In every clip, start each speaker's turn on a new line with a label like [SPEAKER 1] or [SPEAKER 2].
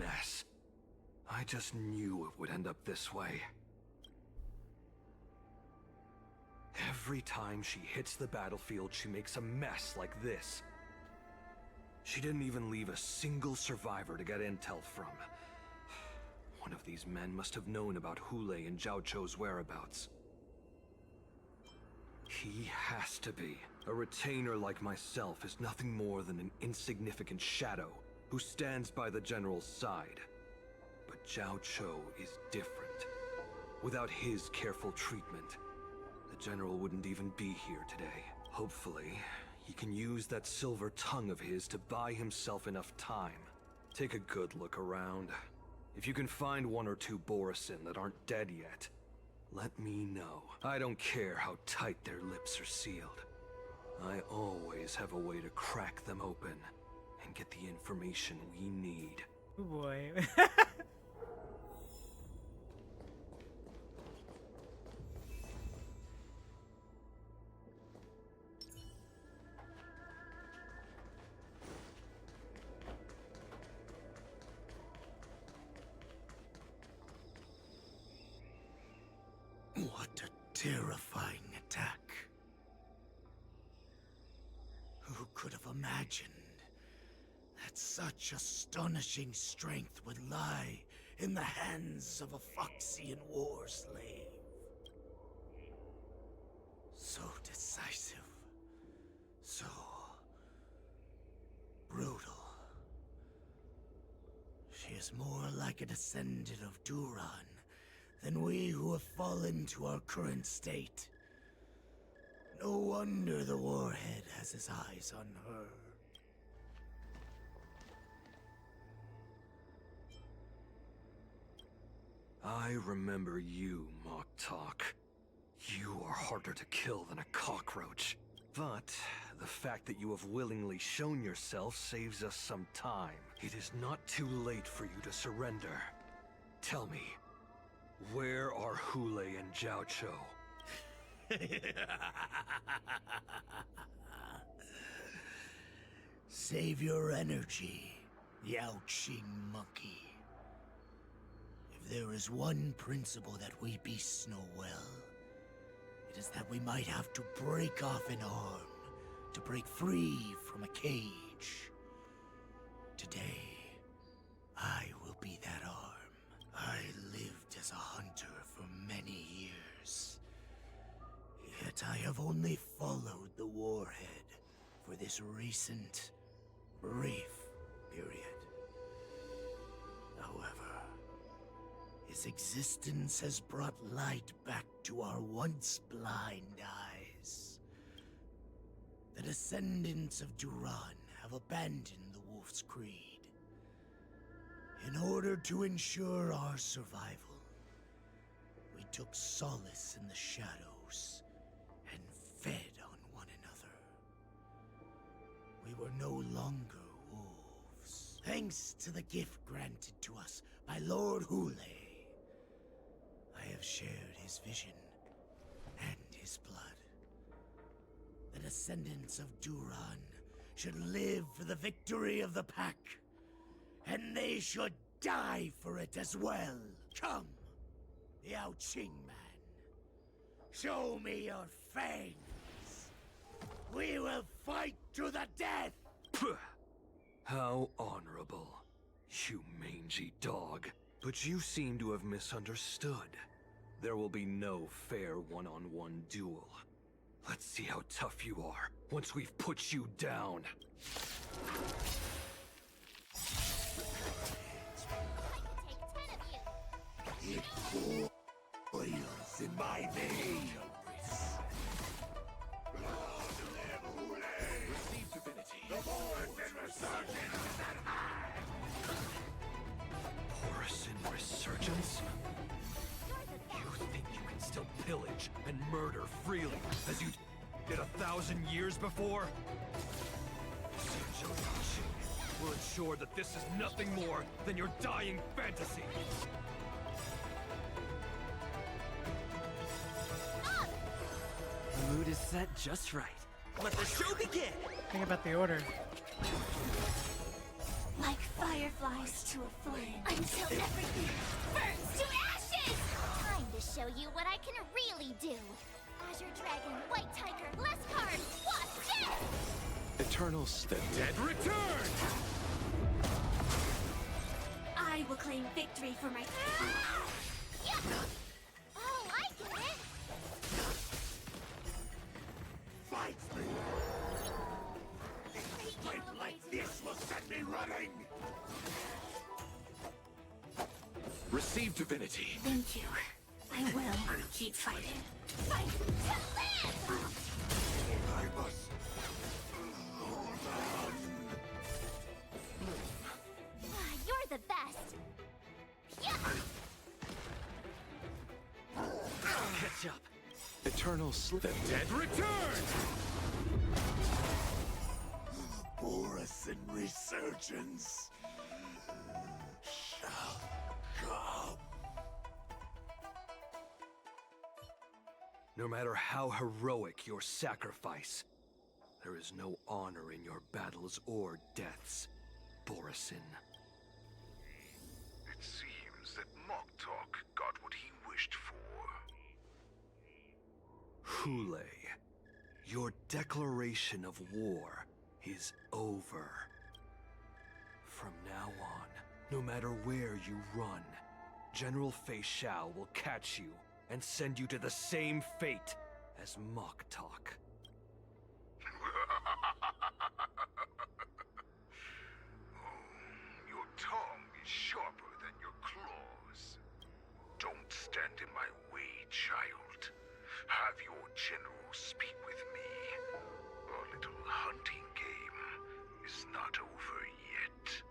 [SPEAKER 1] mess. I just knew it would end up this way. Every time she hits the battlefield, she makes a mess like this. She didn't even leave a single survivor to get intel from. One of these men must have known about Hule and Zhao Chou's whereabouts. He has to be. A retainer like myself is nothing more than an insignificant shadow who stands by the general's side. But Zhao Chou is different. Without his careful treatment, the general wouldn't even be here today. Hopefully, he can use that silver tongue of his to buy himself enough time. Take a good look around. If you can find one or two Borisin that aren't dead yet, let me know. I don't care how tight their lips are sealed. I always have a way to crack them open and get the information we need.
[SPEAKER 2] Oh boy.
[SPEAKER 3] What a terrifying attack. Who could have imagined that such astonishing strength would lie in the hands of a Foxian war slave? So decisive. So brutal. She is more like a descendant of Duran than we who have fallen to our current state. No wonder the Warhead has his eyes on her.
[SPEAKER 1] I remember you, Mock Talk. You are harder to kill than a cockroach. But the fact that you have willingly shown yourself saves us some time. It is not too late for you to surrender. Tell me, where are Hule and Zhao Chou?
[SPEAKER 3] Save your energy, Yao Qing monkey. If there is one principle that we beasts know well, it is that we might have to break off an arm to break free from a cage. Today, I will be that arm. I lived as a hunter for many years. Yet I have only followed the Warhead for this recent, brief period. However, his existence has brought light back to our once blind eyes. The descendants of Duran have abandoned the Wolf's Creed. In order to ensure our survival, we took solace in the shadows and fed on one another. We were no longer wolves, thanks to the gift granted to us by Lord Hule. I have shared his vision and his blood. The descendants of Duran should live for the victory of the pack, and they should die for it as well. Come, Yao Qing man. Show me your fangs. We will fight to the death!
[SPEAKER 1] Puh. How honorable, you mangy dog. But you seem to have misunderstood. There will be no fair one-on-one duel. Let's see how tough you are once we've put you down.
[SPEAKER 3] It boils in my veins. Receive divinity. The Borisin resurgence is at hand.
[SPEAKER 1] Borisin resurgence? You think you can still pillage and murder freely as you did 1,000 years before? Will ensure that this is nothing more than your dying fantasy.
[SPEAKER 4] The mood is set just right. Let the show begin!
[SPEAKER 2] Think about the order. Like fireflies to a flame. Until everything burns to ashes! Time to show you what I can really do. Azure Dragon, White Tiger, less cards, Watte!
[SPEAKER 1] Eternals, the dead return!
[SPEAKER 2] I will claim victory for my... Yeah. Oh, I get it!
[SPEAKER 3] Fight me! A fight like this will set me running!
[SPEAKER 1] Receive divinity.
[SPEAKER 2] Thank you. I will keep fighting. Fight to live!
[SPEAKER 3] I must hold on.
[SPEAKER 2] You're the best. Yeah.
[SPEAKER 1] Catch up. Eternal the dead return!
[SPEAKER 3] Boris in resurgence shall come.
[SPEAKER 1] No matter how heroic your sacrifice, there is no honor in your battles or deaths, Borisin.
[SPEAKER 4] It seems that Moktok got what he wished for.
[SPEAKER 1] Hule, your declaration of war is over. From now on, no matter where you run, General Fei Shao will catch you and send you to the same fate as Moktok.
[SPEAKER 4] Your tongue is sharper than your claws. Don't stand in my way, child. Have your general speak with me. Our little hunting game is not over yet.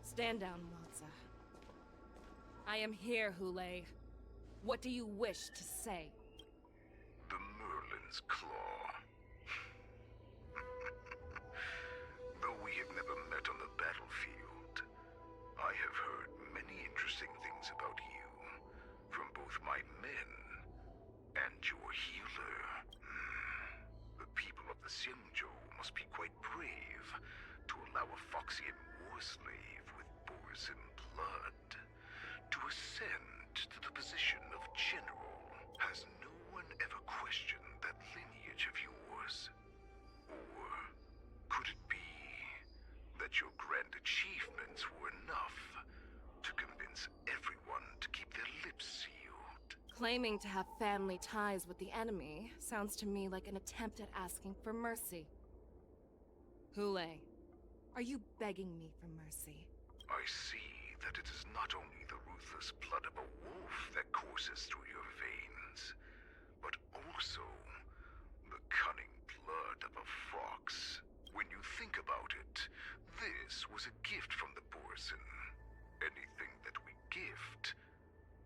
[SPEAKER 5] Stand down, Watsa. I am here, Hule. What do you wish to say?
[SPEAKER 4] The Merlin's Claw. Though we have never met on the battlefield, I have heard many interesting things about you from both my men and your healer. The people of the Xianzhou must be quite brave to allow a Foxian war slave with Borisin blood to ascend to the position of general. Has no one ever questioned that lineage of yours? Or could it be that your grand achievements were enough to convince everyone to keep their lips sealed?
[SPEAKER 5] Claiming to have family ties with the enemy sounds to me like an attempt at asking for mercy. Hule, are you begging me for mercy?
[SPEAKER 4] I see that it is not only the ruthless blood of a wolf that courses through your veins, but also the cunning blood of a fox. When you think about it, this was a gift from the Borisin. Anything that we gift,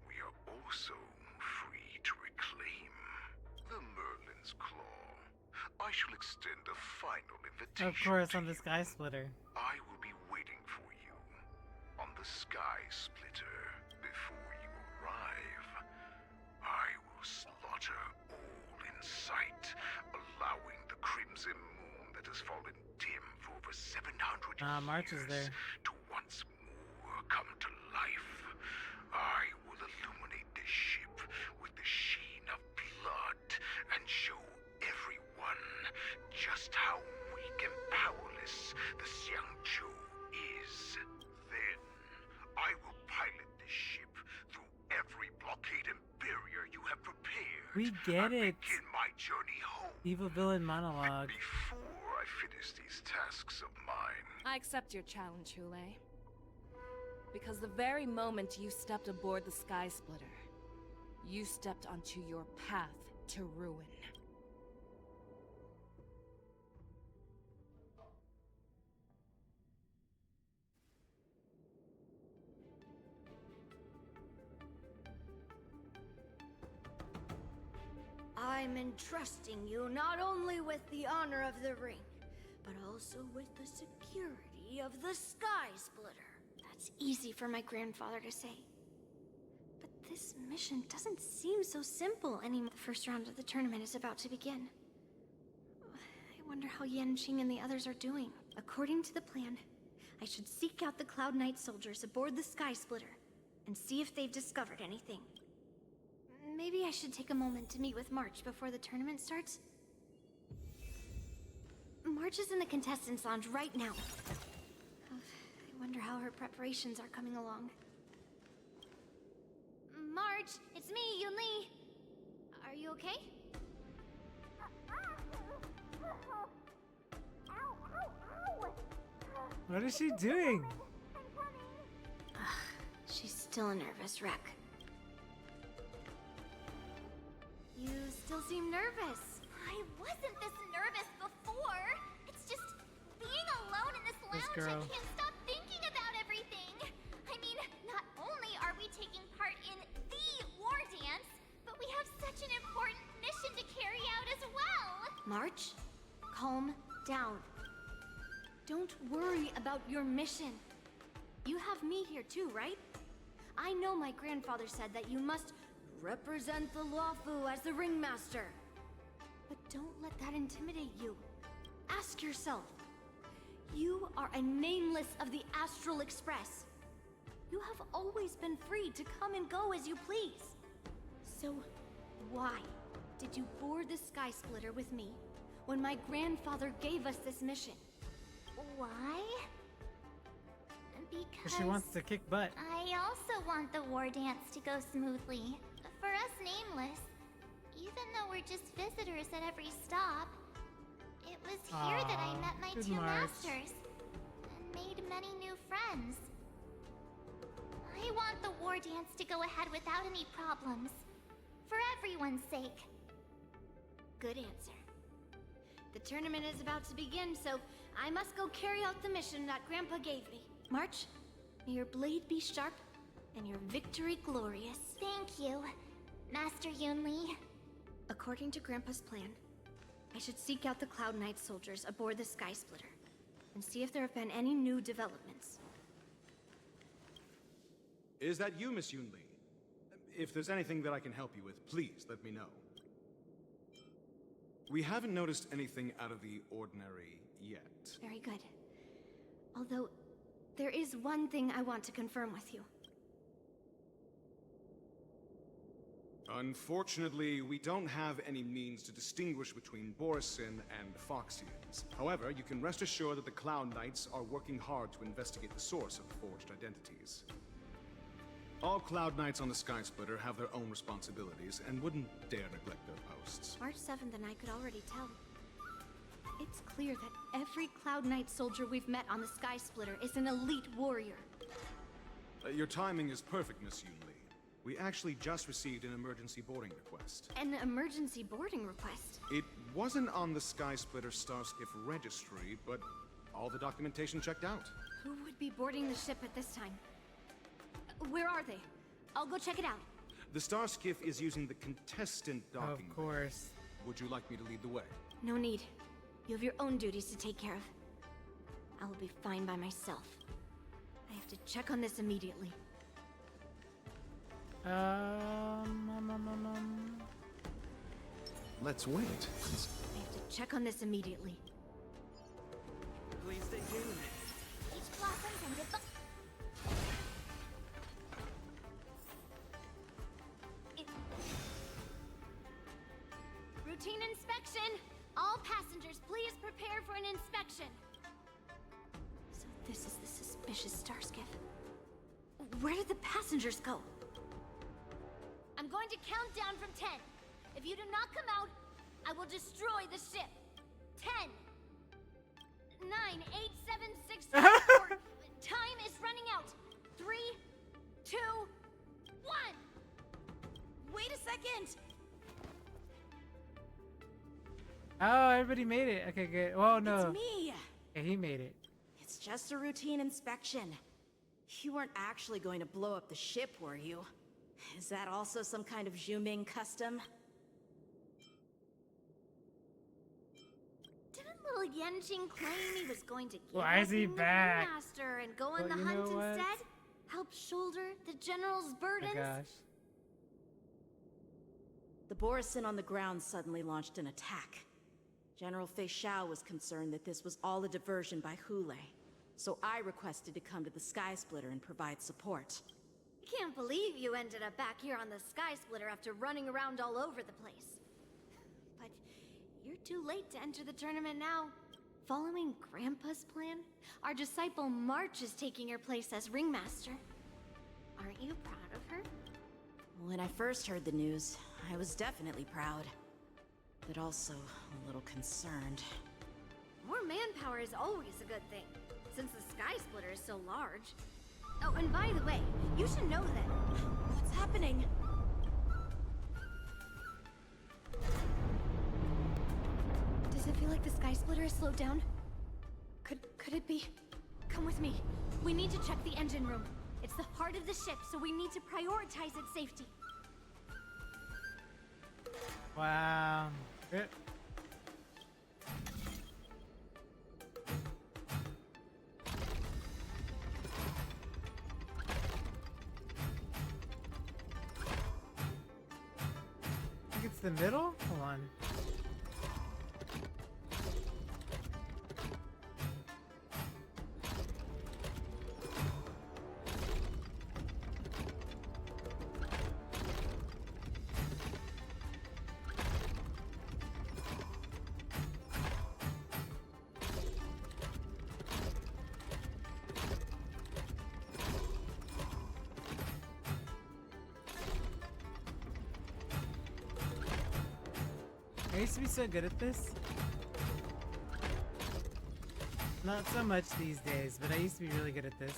[SPEAKER 4] we are also free to reclaim. The Merlin's Claw. I shall extend a final invitation.
[SPEAKER 6] Of course,
[SPEAKER 4] to
[SPEAKER 6] on the
[SPEAKER 4] you.
[SPEAKER 6] Sky Splitter.
[SPEAKER 4] I will be waiting for you on the Sky Splitter. Before you arrive, I will slaughter all in sight, allowing the crimson moon that has fallen dim for over 700
[SPEAKER 6] March is
[SPEAKER 4] years
[SPEAKER 6] there.
[SPEAKER 4] to once more come to life. I will illuminate this ship with the sheen of blood and show everyone just how weak and powerless the Xianzhou is. Then, I will pilot this ship through every blockade and barrier you have prepared.
[SPEAKER 6] We get
[SPEAKER 4] and
[SPEAKER 6] it.
[SPEAKER 4] begin my journey home.
[SPEAKER 6] Evil villain monologue.
[SPEAKER 4] Before I finish these tasks of mine.
[SPEAKER 5] I accept your challenge, Hule. Because the very moment you stepped aboard the Sky Splitter, you stepped onto your path to ruin.
[SPEAKER 2] I'm entrusting you not only with the honor of the ring, but also with the security of the Sky Splitter. That's easy for my grandfather to say. But this mission doesn't seem so simple anymore. The first round of the tournament is about to begin. I Wonder how Yanqing and the others are doing. According to the plan, I should seek out the Cloud Knight soldiers aboard the Sky Splitter and see if they've discovered anything. Maybe I should take a moment to meet with March before the tournament starts. March is in the contestants' lounge right now. I wonder how her preparations are coming along. March, it's me, Yunli. Are you okay?
[SPEAKER 6] What is she doing?
[SPEAKER 2] She's still a nervous wreck. You still seem nervous.
[SPEAKER 7] I wasn't this nervous before. It's just being alone in this lounge. I
[SPEAKER 6] girl.
[SPEAKER 7] can't stop thinking about everything. I mean, not only are we taking part in the Wardance, but we have such an important mission to carry out as well.
[SPEAKER 2] March, calm down. Don't worry about your mission. You have me here too, right? I know my grandfather said that you must represent the Luofu as the ringmaster. But don't let that intimidate you. Ask yourself. You are a nameless of the Astral Express. You have always been free to come and go as you please. So, why did you board the Sky Splitter with me when my grandfather gave us this mission?
[SPEAKER 7] Why?
[SPEAKER 6] Because
[SPEAKER 7] Because
[SPEAKER 6] she wants to kick butt.
[SPEAKER 7] I also want the Wardance to go smoothly. For us nameless, even though we're just visitors at every stop, it was here that I met my
[SPEAKER 6] good
[SPEAKER 7] two
[SPEAKER 6] March.
[SPEAKER 7] masters and made many new friends. I want the Wardance to go ahead without any problems, for everyone's sake.
[SPEAKER 2] Good answer. The tournament is about to begin, so I must go carry out the mission that Grandpa gave me. March, may your blade be sharp and your victory glorious.
[SPEAKER 7] Thank you, Master Yunli.
[SPEAKER 2] According to Grandpa's plan, I should seek out the Cloud Knight soldiers aboard the Sky Splitter and see if there have been any new developments.
[SPEAKER 8] Is that you, Miss Yunli? If there's anything that I can help you with, please let me know. We haven't noticed anything out of the ordinary yet.
[SPEAKER 2] Very good. Although, there is one thing I want to confirm with you.
[SPEAKER 8] Unfortunately, we don't have any means to distinguish between Borisin and Foxians. However, you can rest assured that the Cloud Knights are working hard to investigate the source of the forged identities. All Cloud Knights on the Sky Splitter have their own responsibilities and wouldn't dare neglect their posts.
[SPEAKER 2] March 7th and I could already tell. It's clear that every Cloud Knight soldier we've met on the Sky Splitter is an elite warrior.
[SPEAKER 8] Your timing is perfect, Miss Yunli. We actually just received an emergency boarding request.
[SPEAKER 2] An emergency boarding request.
[SPEAKER 8] It wasn't on the Sky Splitter Starskiff registry, but all the documentation checked out.
[SPEAKER 2] Who would be boarding the ship at this time? Where are they? I'll go check it out.
[SPEAKER 8] The Starskiff is using the contestant docking.
[SPEAKER 6] Of course.
[SPEAKER 8] Would you like me to lead the way?
[SPEAKER 2] No need. You have your own duties to take care of. I will be fine by myself. I have to check on this immediately.
[SPEAKER 4] Let's wait.
[SPEAKER 2] I have to check on this immediately.
[SPEAKER 1] Please stay tuned.
[SPEAKER 7] Each blossom scented book.
[SPEAKER 2] Routine inspection! All passengers, please prepare for an inspection. So this is the suspicious Starskiff. Where did the passengers go? I'm going to count down from 10. If you do not come out, I will destroy the ship. 10, 9, 8, 7, 6, 5, 4. Time is running out. 3, 2, 1. Wait a second.
[SPEAKER 6] Oh, everybody made it. Okay, good. Oh no.
[SPEAKER 9] It's me.
[SPEAKER 6] Yeah, he made it.
[SPEAKER 9] It's just a routine inspection. You weren't actually going to blow up the ship, were you? Is that also some kind of Zhuming custom?
[SPEAKER 2] Didn't little Yanqing claim he was going to give
[SPEAKER 6] Why is
[SPEAKER 2] up
[SPEAKER 6] he
[SPEAKER 2] being the
[SPEAKER 6] back?
[SPEAKER 2] Ringmaster and go on
[SPEAKER 6] Well,
[SPEAKER 2] the
[SPEAKER 6] you
[SPEAKER 2] hunt
[SPEAKER 6] know what?
[SPEAKER 2] instead? Help shoulder the general's
[SPEAKER 6] Oh
[SPEAKER 2] burdens?
[SPEAKER 6] my gosh.
[SPEAKER 9] The Borisin on the ground suddenly launched an attack. General Fei Xiao was concerned that this was all a diversion by Hule, so I requested to come to the Sky Splitter and provide support.
[SPEAKER 2] Can't believe you ended up back here on the Sky Splitter after running around all over the place. But you're too late to enter the tournament now. Following Grandpa's plan, our disciple March is taking your place as ringmaster. Aren't you proud of her?
[SPEAKER 9] When I first heard the news, I was definitely proud, but also a little concerned.
[SPEAKER 2] More manpower is always a good thing, since the Sky Splitter is so large. Oh, and by the way, you should know that...
[SPEAKER 9] What's happening?
[SPEAKER 2] Does it feel like the Sky Splitter has slowed down? Could it be? Come with me. We need to check the engine room. It's the heart of the ship, so we need to prioritize its safety.
[SPEAKER 6] Wow. Good. I think it's the middle? Hold on. I used to be so good at this. Not so much these days, but I used to be really good at this.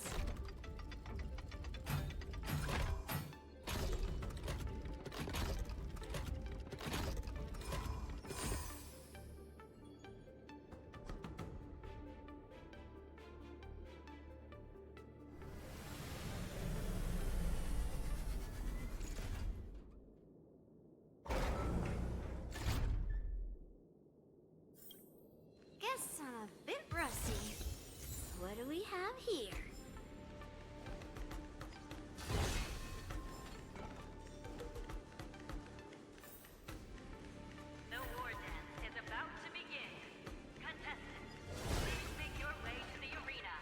[SPEAKER 2] Guess I'm a bit rusty. What do we have here?
[SPEAKER 10] The Wardance is about to begin. Contestants, please make your way to the arena.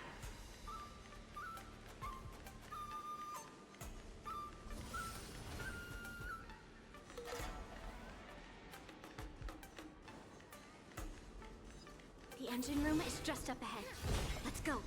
[SPEAKER 2] The engine room is just up ahead. Let's go.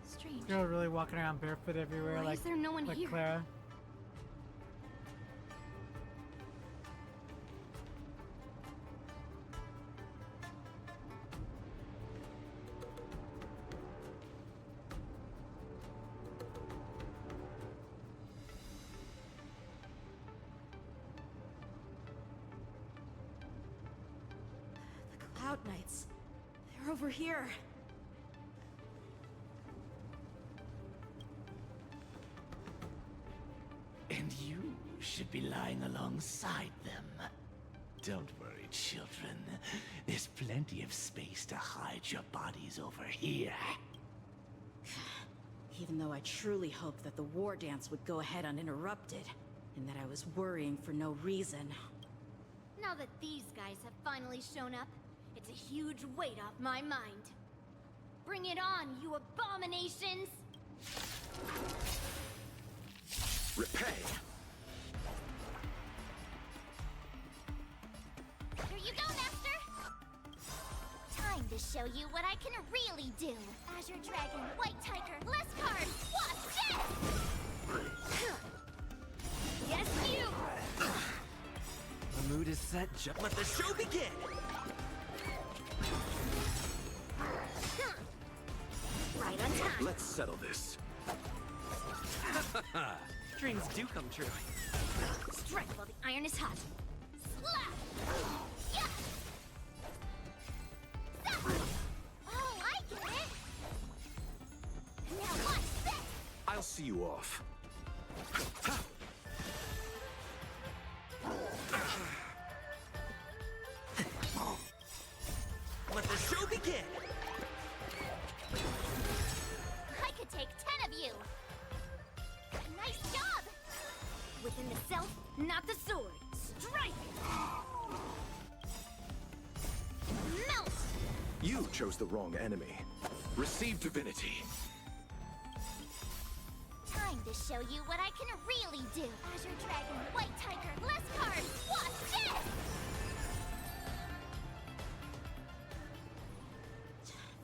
[SPEAKER 2] Strange.
[SPEAKER 6] Girl really walking around barefoot everywhere,
[SPEAKER 2] Why
[SPEAKER 6] like
[SPEAKER 2] is there no one here?
[SPEAKER 6] Clara.
[SPEAKER 9] The Cloud Knights. They're over here.
[SPEAKER 3] And you should be lying alongside them. Don't worry, children. There's plenty of space to hide your bodies over here.
[SPEAKER 9] Even though I truly hoped that the war dance would go ahead uninterrupted, and that I was worrying for no reason.
[SPEAKER 2] Now that these guys have finally shown up, it's a huge weight off my mind. Bring it on, you abominations!
[SPEAKER 1] Repay!
[SPEAKER 7] Here you go, Master! Time to show you what I can really do. Azure Dragon, White Tiger, Leskard, Wasp, Jet!
[SPEAKER 2] Yes, you!
[SPEAKER 1] The mood is set, let the show begin!
[SPEAKER 2] Right on time.
[SPEAKER 1] Let's settle this.
[SPEAKER 11] Dreams do come true.
[SPEAKER 2] Strike while the iron is hot.
[SPEAKER 7] Slap! Yeah! Zap! Oh, I get it! Now watch this!
[SPEAKER 1] I'll see you off.
[SPEAKER 11] Let the show begin!
[SPEAKER 7] I could take 10 of you! Nice job!
[SPEAKER 2] Within the self, not the sword. Strike!
[SPEAKER 7] Melt!
[SPEAKER 1] You chose the wrong enemy. Receive divinity.
[SPEAKER 7] Time to show you what I can really do! Azure Dragon, White Tiger, less cards! Watch this!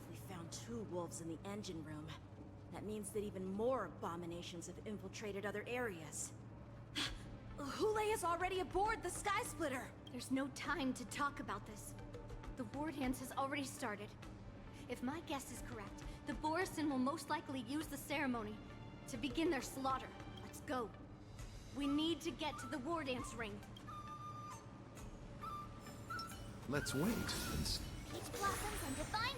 [SPEAKER 9] We found 2 wolves in the engine room. That means that even more abominations have infiltrated other areas. Hule is already aboard the Sky Splitter!
[SPEAKER 2] There's no time to talk about this. The war dance has already started. If my guess is correct, the Borisin will most likely use the ceremony to begin their slaughter. Let's go. We need to get to the war dance ring.
[SPEAKER 1] Let's wait.
[SPEAKER 7] Peach blossoms and divine...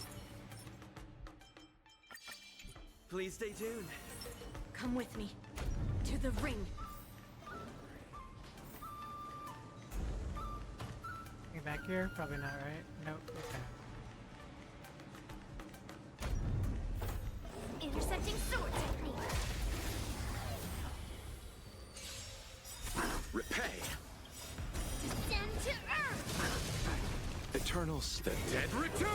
[SPEAKER 11] Please stay tuned.
[SPEAKER 9] Come with me. To the ring.
[SPEAKER 6] Back here? Probably not, right? Nope. Okay.
[SPEAKER 2] Intercepting sword technique.
[SPEAKER 1] Repay.
[SPEAKER 7] Descend to earth!
[SPEAKER 1] Eternals. The dead return!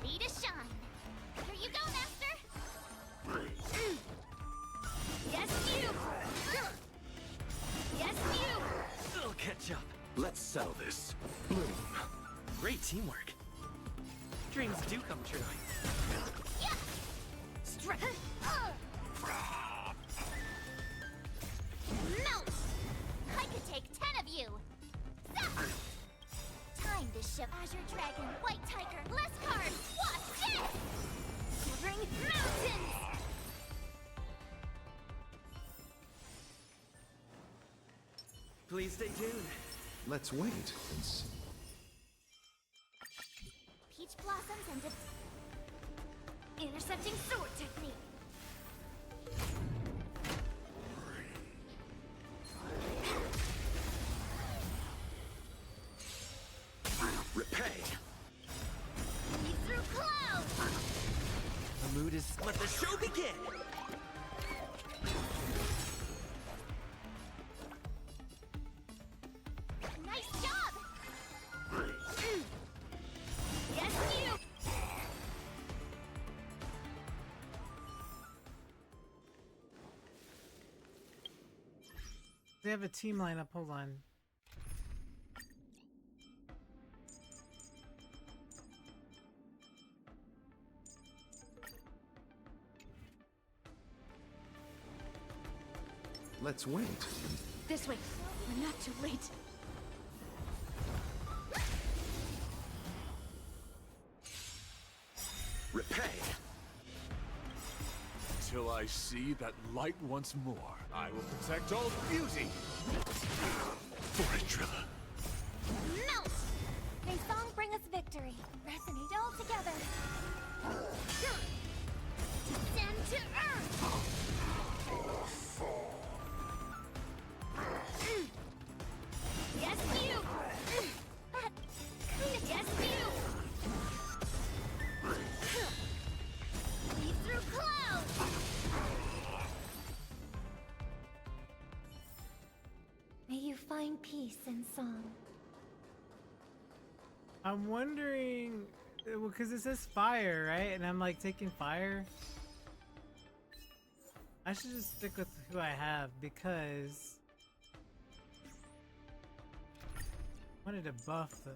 [SPEAKER 7] Ready to shine! Here you go, Master!
[SPEAKER 2] Yes, you! Yes, you!
[SPEAKER 11] I'll catch up.
[SPEAKER 1] Let's settle this. Bloom.
[SPEAKER 11] Great teamwork. Dreams do come true.
[SPEAKER 7] Yeah!
[SPEAKER 2] Strike!
[SPEAKER 7] Melt! I could take 10 of you! Zap! Time to ship Azure Dragon, White Tiger, less cards! Watch this! Spring Mountains!
[SPEAKER 11] Please stay tuned.
[SPEAKER 1] Let's wait.
[SPEAKER 7] Peach blossoms and
[SPEAKER 2] Intercepting sword technique.
[SPEAKER 1] Repay.
[SPEAKER 7] lead through clouds!
[SPEAKER 11] The mood is... Let the show begin!
[SPEAKER 7] Nice job!
[SPEAKER 2] Yes, you!
[SPEAKER 6] They have a team lineup. Hold on.
[SPEAKER 1] Let's wait.
[SPEAKER 2] This way. We're not too late.
[SPEAKER 1] Repay.
[SPEAKER 12] Till I see that light once more, I will protect all beauty. For a driller.
[SPEAKER 7] Melt! May song bring us victory. Resonate all together. Descend to earth!
[SPEAKER 2] Yes, you!
[SPEAKER 7] That kind of
[SPEAKER 2] Yes, you!
[SPEAKER 7] lead through clouds! May you find peace in song.
[SPEAKER 6] I'm wondering, because it says fire, right? And I'm like taking fire. I should just stick with who I have because I wanted to buff the.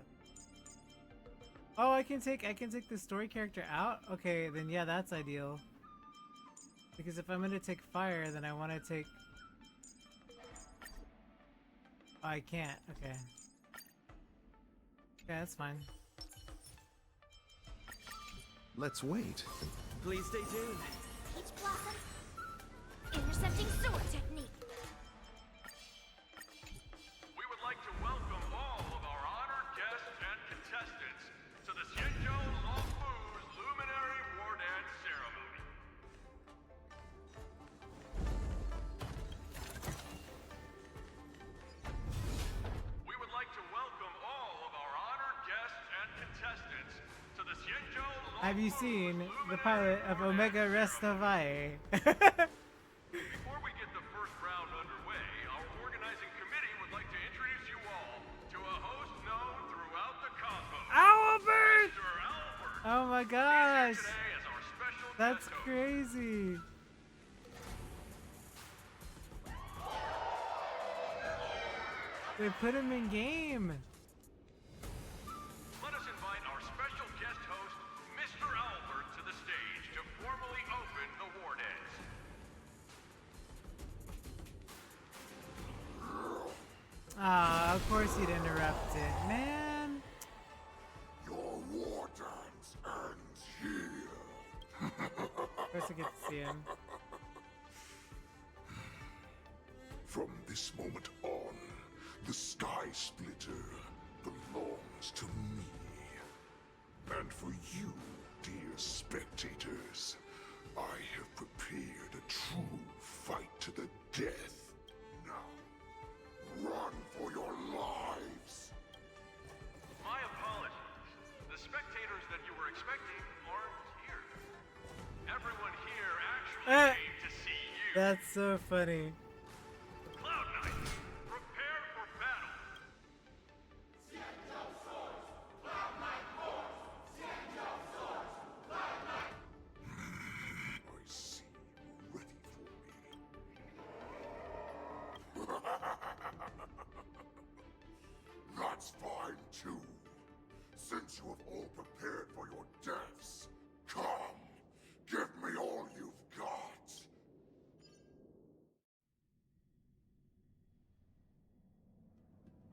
[SPEAKER 6] Oh, I can take the story character out. Okay, then yeah, that's ideal. Because if I'm gonna take fire, then I want to take. Oh, I can't. Okay. Okay, that's fine.
[SPEAKER 1] Let's wait.
[SPEAKER 11] Please stay tuned.
[SPEAKER 2] Peach Blossom. Intercepting sword technique.
[SPEAKER 12] We would like to welcome all of our honored guests and contestants to the Luofu's Luminary Wardance ceremony. We would like to welcome all of our honored guests and contestants to the
[SPEAKER 6] Have you seen the pilot of Omega Restovae?
[SPEAKER 12] Before we get the first round underway, our organizing committee would like to introduce you all to a host known throughout the cosmos.
[SPEAKER 6] Albert!
[SPEAKER 12] Mr. Albert!
[SPEAKER 6] Oh my gosh!
[SPEAKER 12] He's here today as our special
[SPEAKER 6] That's
[SPEAKER 12] guest host.
[SPEAKER 6] crazy. They put him in game.
[SPEAKER 12] Let us invite our special guest host, Mr. Albert, to the stage to formally open the Wardance.
[SPEAKER 6] Ah, of course you'd interrupt it, man.
[SPEAKER 4] Your war dance ends here.
[SPEAKER 6] Of course I get to see him.
[SPEAKER 4] From this moment on, the Sky Splitter belongs to me. And for you, dear spectators, I have prepared a true fight to the death. Now, run for your lives!
[SPEAKER 12] My apologies. The spectators that you were expecting aren't here. Everyone here actually came to see you.
[SPEAKER 6] That's so funny.
[SPEAKER 12] Cloud Knight, prepare for battle.
[SPEAKER 4] I see you ready for me. That's fine too. Since you have all prepared for your deaths, come, give me all you've got.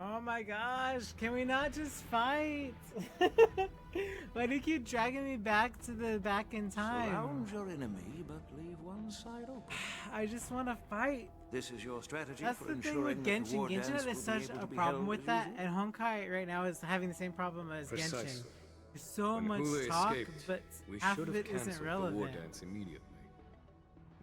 [SPEAKER 6] Oh my gosh, can we not just fight? Why do you keep dragging me back to the back in time?
[SPEAKER 13] Surround your enemy, but leave one side open.
[SPEAKER 6] I just want to fight.
[SPEAKER 13] This is your strategy
[SPEAKER 6] That's
[SPEAKER 13] for
[SPEAKER 6] the thing
[SPEAKER 13] ensuring
[SPEAKER 6] with
[SPEAKER 13] that the
[SPEAKER 6] Genshin.
[SPEAKER 13] war
[SPEAKER 6] Genshin
[SPEAKER 13] dance
[SPEAKER 6] has
[SPEAKER 13] will
[SPEAKER 6] such
[SPEAKER 13] be able
[SPEAKER 6] a
[SPEAKER 13] to be
[SPEAKER 6] problem
[SPEAKER 13] held
[SPEAKER 6] with
[SPEAKER 13] as
[SPEAKER 6] that,
[SPEAKER 13] usual.
[SPEAKER 6] and Honkai right now is having the same problem as Genshin.
[SPEAKER 1] Precisely.
[SPEAKER 6] There's so
[SPEAKER 1] When
[SPEAKER 6] much
[SPEAKER 1] Hule
[SPEAKER 6] talk,
[SPEAKER 1] escaped,
[SPEAKER 6] but
[SPEAKER 1] we
[SPEAKER 6] half
[SPEAKER 1] should
[SPEAKER 6] of
[SPEAKER 1] have
[SPEAKER 6] it isn't
[SPEAKER 1] canceled the war
[SPEAKER 6] relevant.
[SPEAKER 1] dance immediately.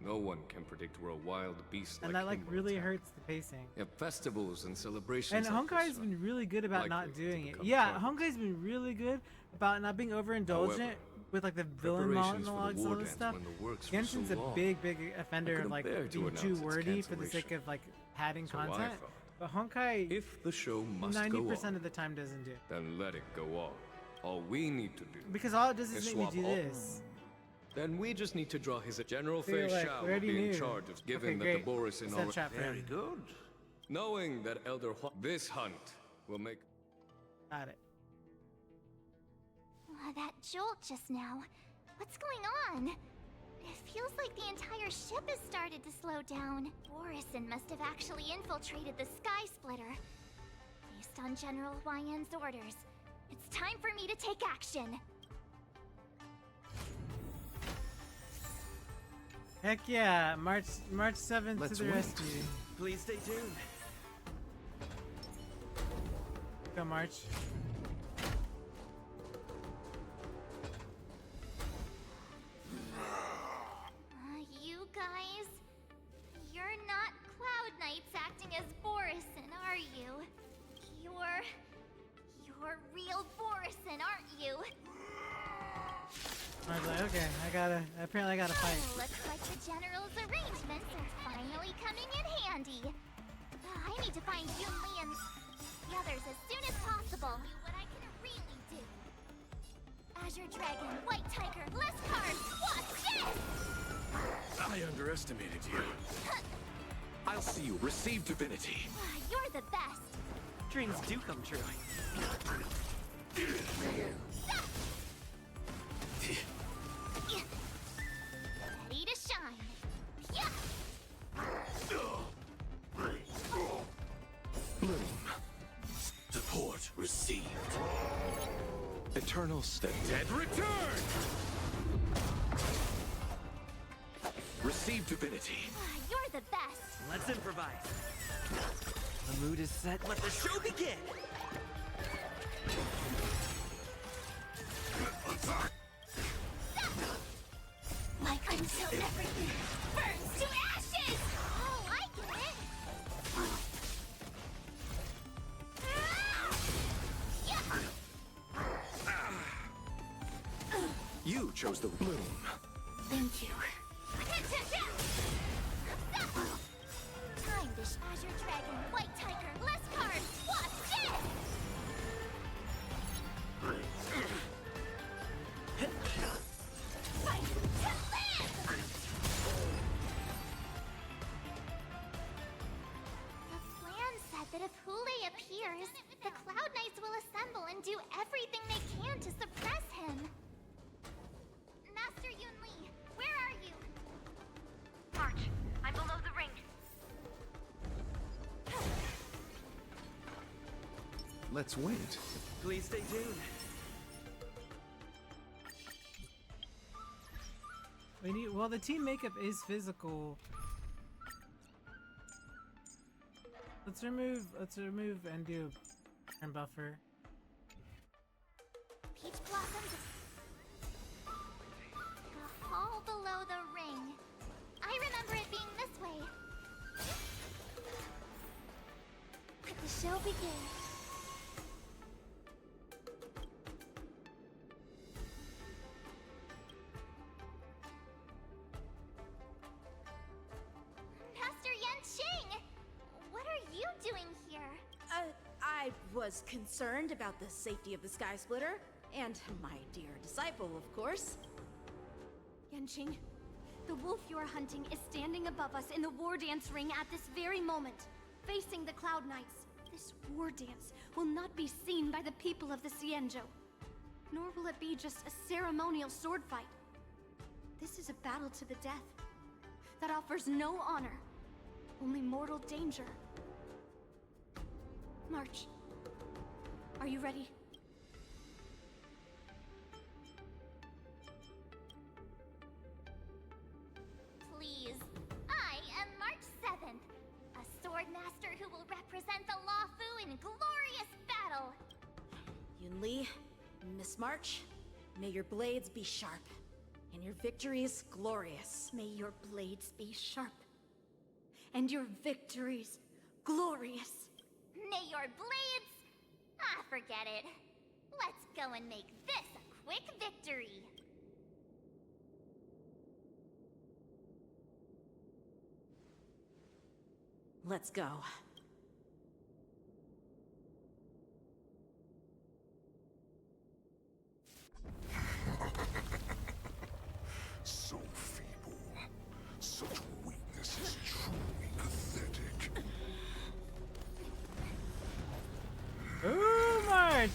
[SPEAKER 1] No one can predict where a wild beast
[SPEAKER 6] And
[SPEAKER 1] like
[SPEAKER 6] that like
[SPEAKER 1] him will
[SPEAKER 6] really
[SPEAKER 1] attack.
[SPEAKER 6] hurts the pacing.
[SPEAKER 1] Yeah, festivals and celebrations.
[SPEAKER 6] And
[SPEAKER 1] like
[SPEAKER 6] Honkai's
[SPEAKER 1] this are
[SPEAKER 6] been really good about not
[SPEAKER 1] likely
[SPEAKER 6] doing
[SPEAKER 1] to
[SPEAKER 6] it.
[SPEAKER 1] become
[SPEAKER 6] Yeah,
[SPEAKER 1] targets.
[SPEAKER 6] Honkai's been really good about not being overindulgent
[SPEAKER 1] However,
[SPEAKER 6] with like the villain
[SPEAKER 1] preparations for the
[SPEAKER 6] monologues and all
[SPEAKER 1] war
[SPEAKER 6] this
[SPEAKER 1] dance
[SPEAKER 6] stuff.
[SPEAKER 1] when the works were
[SPEAKER 6] Genshin's
[SPEAKER 1] so
[SPEAKER 6] a
[SPEAKER 1] long,
[SPEAKER 6] big offender
[SPEAKER 1] I
[SPEAKER 6] of like
[SPEAKER 1] couldn't bear to
[SPEAKER 6] being too
[SPEAKER 1] announce its
[SPEAKER 6] wordy for the sake
[SPEAKER 1] cancellation.
[SPEAKER 6] of like padding
[SPEAKER 1] So I
[SPEAKER 6] content.
[SPEAKER 1] thought,
[SPEAKER 6] But Honkai,
[SPEAKER 1] if the show must
[SPEAKER 6] 90%
[SPEAKER 1] go on,
[SPEAKER 6] of the time doesn't do it.
[SPEAKER 1] then let it go on. All we need to do
[SPEAKER 6] Because all it does is
[SPEAKER 1] is
[SPEAKER 6] make me
[SPEAKER 1] swap
[SPEAKER 6] do
[SPEAKER 1] all-
[SPEAKER 6] this.
[SPEAKER 1] Then we just need to draw his General
[SPEAKER 6] So you're
[SPEAKER 1] Fei
[SPEAKER 6] like,
[SPEAKER 1] Shao
[SPEAKER 6] we
[SPEAKER 1] will
[SPEAKER 6] already
[SPEAKER 1] be in
[SPEAKER 6] knew.
[SPEAKER 1] charge of
[SPEAKER 6] Okay,
[SPEAKER 1] given that
[SPEAKER 6] great.
[SPEAKER 1] the Boris in
[SPEAKER 6] Set
[SPEAKER 1] our
[SPEAKER 6] trap for
[SPEAKER 13] Very
[SPEAKER 6] him.
[SPEAKER 13] good.
[SPEAKER 1] knowing that Elder this hunt will make
[SPEAKER 6] Got it.
[SPEAKER 7] That jolt just now. What's going on? It feels like the entire ship has started to slow down. Orison must have actually infiltrated the Sky Splitter. Based on General Huayan's orders, it's time for me to take action.
[SPEAKER 6] Heck yeah, March 7th
[SPEAKER 13] Let's
[SPEAKER 6] to the
[SPEAKER 13] wait.
[SPEAKER 6] rescue.
[SPEAKER 13] Please stay tuned.
[SPEAKER 6] Go March.
[SPEAKER 7] You guys, you're not Cloud Knights acting as Borison, are you? You're real Borison, aren't you?
[SPEAKER 6] I was like, okay, apparently I gotta fight.
[SPEAKER 7] Looks like the General's arrangements are finally coming in handy. I need to find Yunli and the others as soon as possible. Do what I can really do. Azure Dragon, White Tiger, less cards, watch this!
[SPEAKER 12] I underestimated you.
[SPEAKER 11] I'll see you receive divinity.
[SPEAKER 7] You're the best.
[SPEAKER 11] Dreams do come true.
[SPEAKER 7] Ready to shine. Yeah!
[SPEAKER 11] Bloom. Support received. Eternal the dead return!
[SPEAKER 1] receive divinity.
[SPEAKER 7] You're the best.
[SPEAKER 11] Let's improvise. The mood is set. Let the show begin.
[SPEAKER 7] Like until everything burns to ashes! Oh, I get it!
[SPEAKER 1] You chose the bloom.
[SPEAKER 7] Thank you. Time dish, Azure Dragon, White Tiger, less cards, Watte! Fight to live! The plan said that if Hule appears, the Cloud Knights will assemble and do everything they can to suppress him. Master Yunli, where are you?
[SPEAKER 10] March, I'm below the ring.
[SPEAKER 8] Let's wait.
[SPEAKER 11] Please stay tuned.
[SPEAKER 6] We need. Well, the team makeup is physical. Let's remove and do a turn buffer.
[SPEAKER 7] Peach Blossoms. The hall below the ring. I remember it being this way. Let the show begin. Master Yanqing! What are you doing here?
[SPEAKER 9] I was concerned about the safety of the Sky Splitter, and my dear disciple, of course.
[SPEAKER 2] Yanqing, the wolf you are hunting is standing above us in the Wardance ring at this very moment, facing the Cloud Knights. This Wardance will not be seen by the people of the Xianzhou, nor will it be just a ceremonial sword fight. This is a battle to the death that offers no honor, only mortal danger. March, are you ready?
[SPEAKER 7] Please. I am March 7th, a sword master who will represent the Luofu in glorious battle.
[SPEAKER 9] Yunli, Miss March, may your blades be sharp, and your victories glorious.
[SPEAKER 2] May your blades be sharp, and your victories glorious.
[SPEAKER 7] May your blades... Ah, forget it. Let's go and make this a quick victory.
[SPEAKER 9] Let's go.
[SPEAKER 4] So feeble. Such weakness is truly pathetic.
[SPEAKER 6] Ooh, March!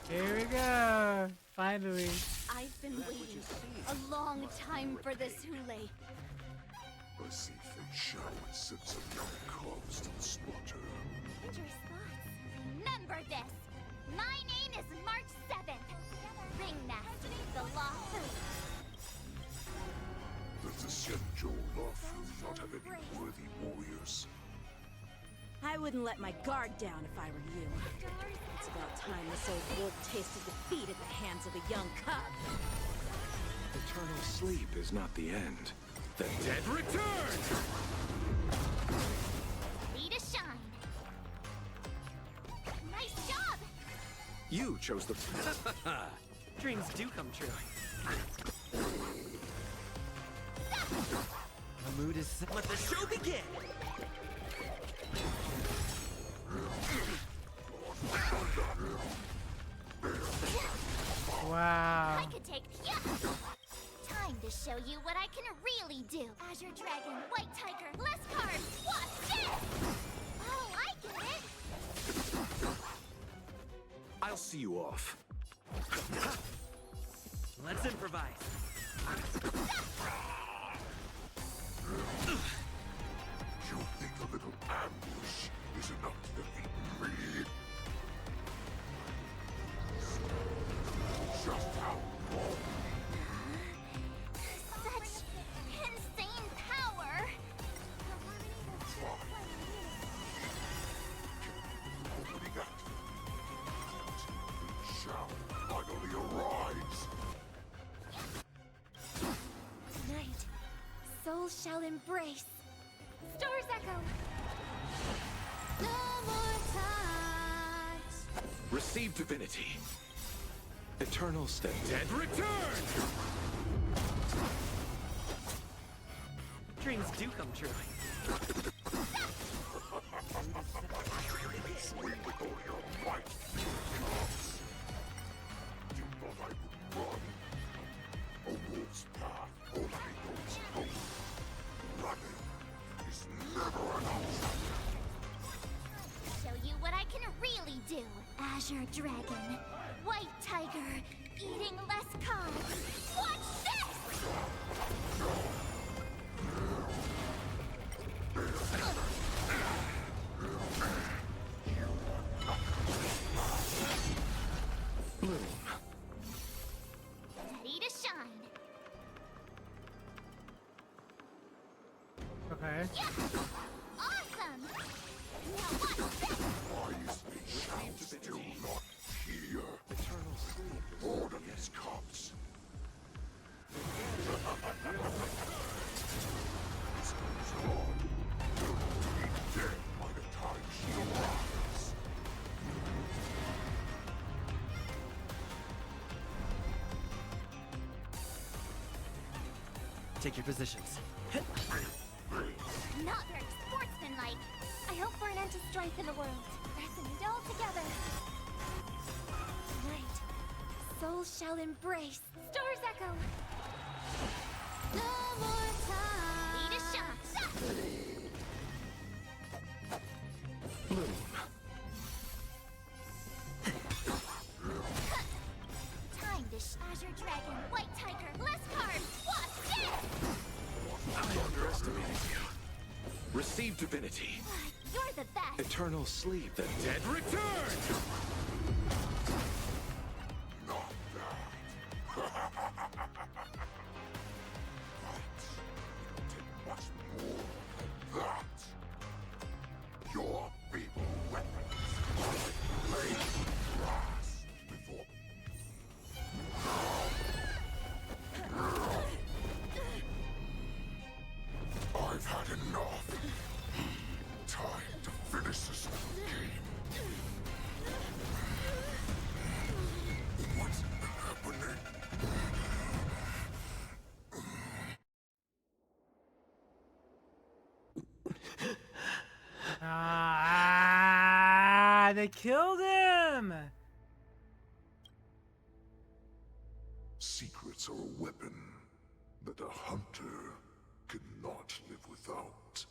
[SPEAKER 6] Here we go! Finally.
[SPEAKER 2] I've been waiting a long time for this, Hule.
[SPEAKER 4] A sea shower sends a young cause to the slaughter.
[SPEAKER 7] Your spots. Remember this. My name is March 7th. Ringmaster, the Luofu.
[SPEAKER 4] Does the Xianzhou Luofu not have any worthy warriors?
[SPEAKER 9] I wouldn't let my guard down if I were you. It's about time this old wolf tasted defeat at the hands of a young cub.
[SPEAKER 1] Eternal sleep is not the end. The dead return!
[SPEAKER 7] Ready to shine. Nice job!
[SPEAKER 1] You chose the...
[SPEAKER 11] Dreams do come true. The mood is set. Let the show begin!
[SPEAKER 6] Wow.
[SPEAKER 7] I could take... Yeah! Time to show you what I can really do. Azure Dragon, White Tiger, less cards, watch this! Oh, I get it!
[SPEAKER 1] I'll see you off.
[SPEAKER 11] Let's improvise.
[SPEAKER 4] You think a little ambush is enough to defeat me?
[SPEAKER 7] Souls shall embrace. Stars echo. No more touch.
[SPEAKER 1] Receive divinity. Eternal state. Dead return!
[SPEAKER 11] Dreams do come true.
[SPEAKER 7] Show you what I can really do. Azure Dragon, White Tiger, eating less carbs. Watch this!
[SPEAKER 1] Bloom.
[SPEAKER 7] Ready to shine.
[SPEAKER 6] Okay.
[SPEAKER 7] Yeah! Awesome! Now watch this!
[SPEAKER 4] Still not here.
[SPEAKER 1] Eternal sleep.
[SPEAKER 4] Wardance comes. This goes on. You'll be dead by the time she arrives.
[SPEAKER 11] Take your positions.
[SPEAKER 7] Not very sportsmanlike. I hope for an end to strife in the world. Resonate all together. Tonight, souls shall embrace. Stars echo. No more time. Need a shot.
[SPEAKER 1] Bloom.
[SPEAKER 7] Time to Azure Dragon, White Tiger, less carbs. Watch this!
[SPEAKER 1] I underestimated you. Receive divinity.
[SPEAKER 7] You're the best.
[SPEAKER 1] Eternal sleep. The dead return!
[SPEAKER 4] Not that. Take much more than that. Your feeble weapons lay grass before. I've had enough. Time to finish this game. What's happening?
[SPEAKER 6] They killed him!
[SPEAKER 4] Secrets are a weapon that a hunter cannot live without.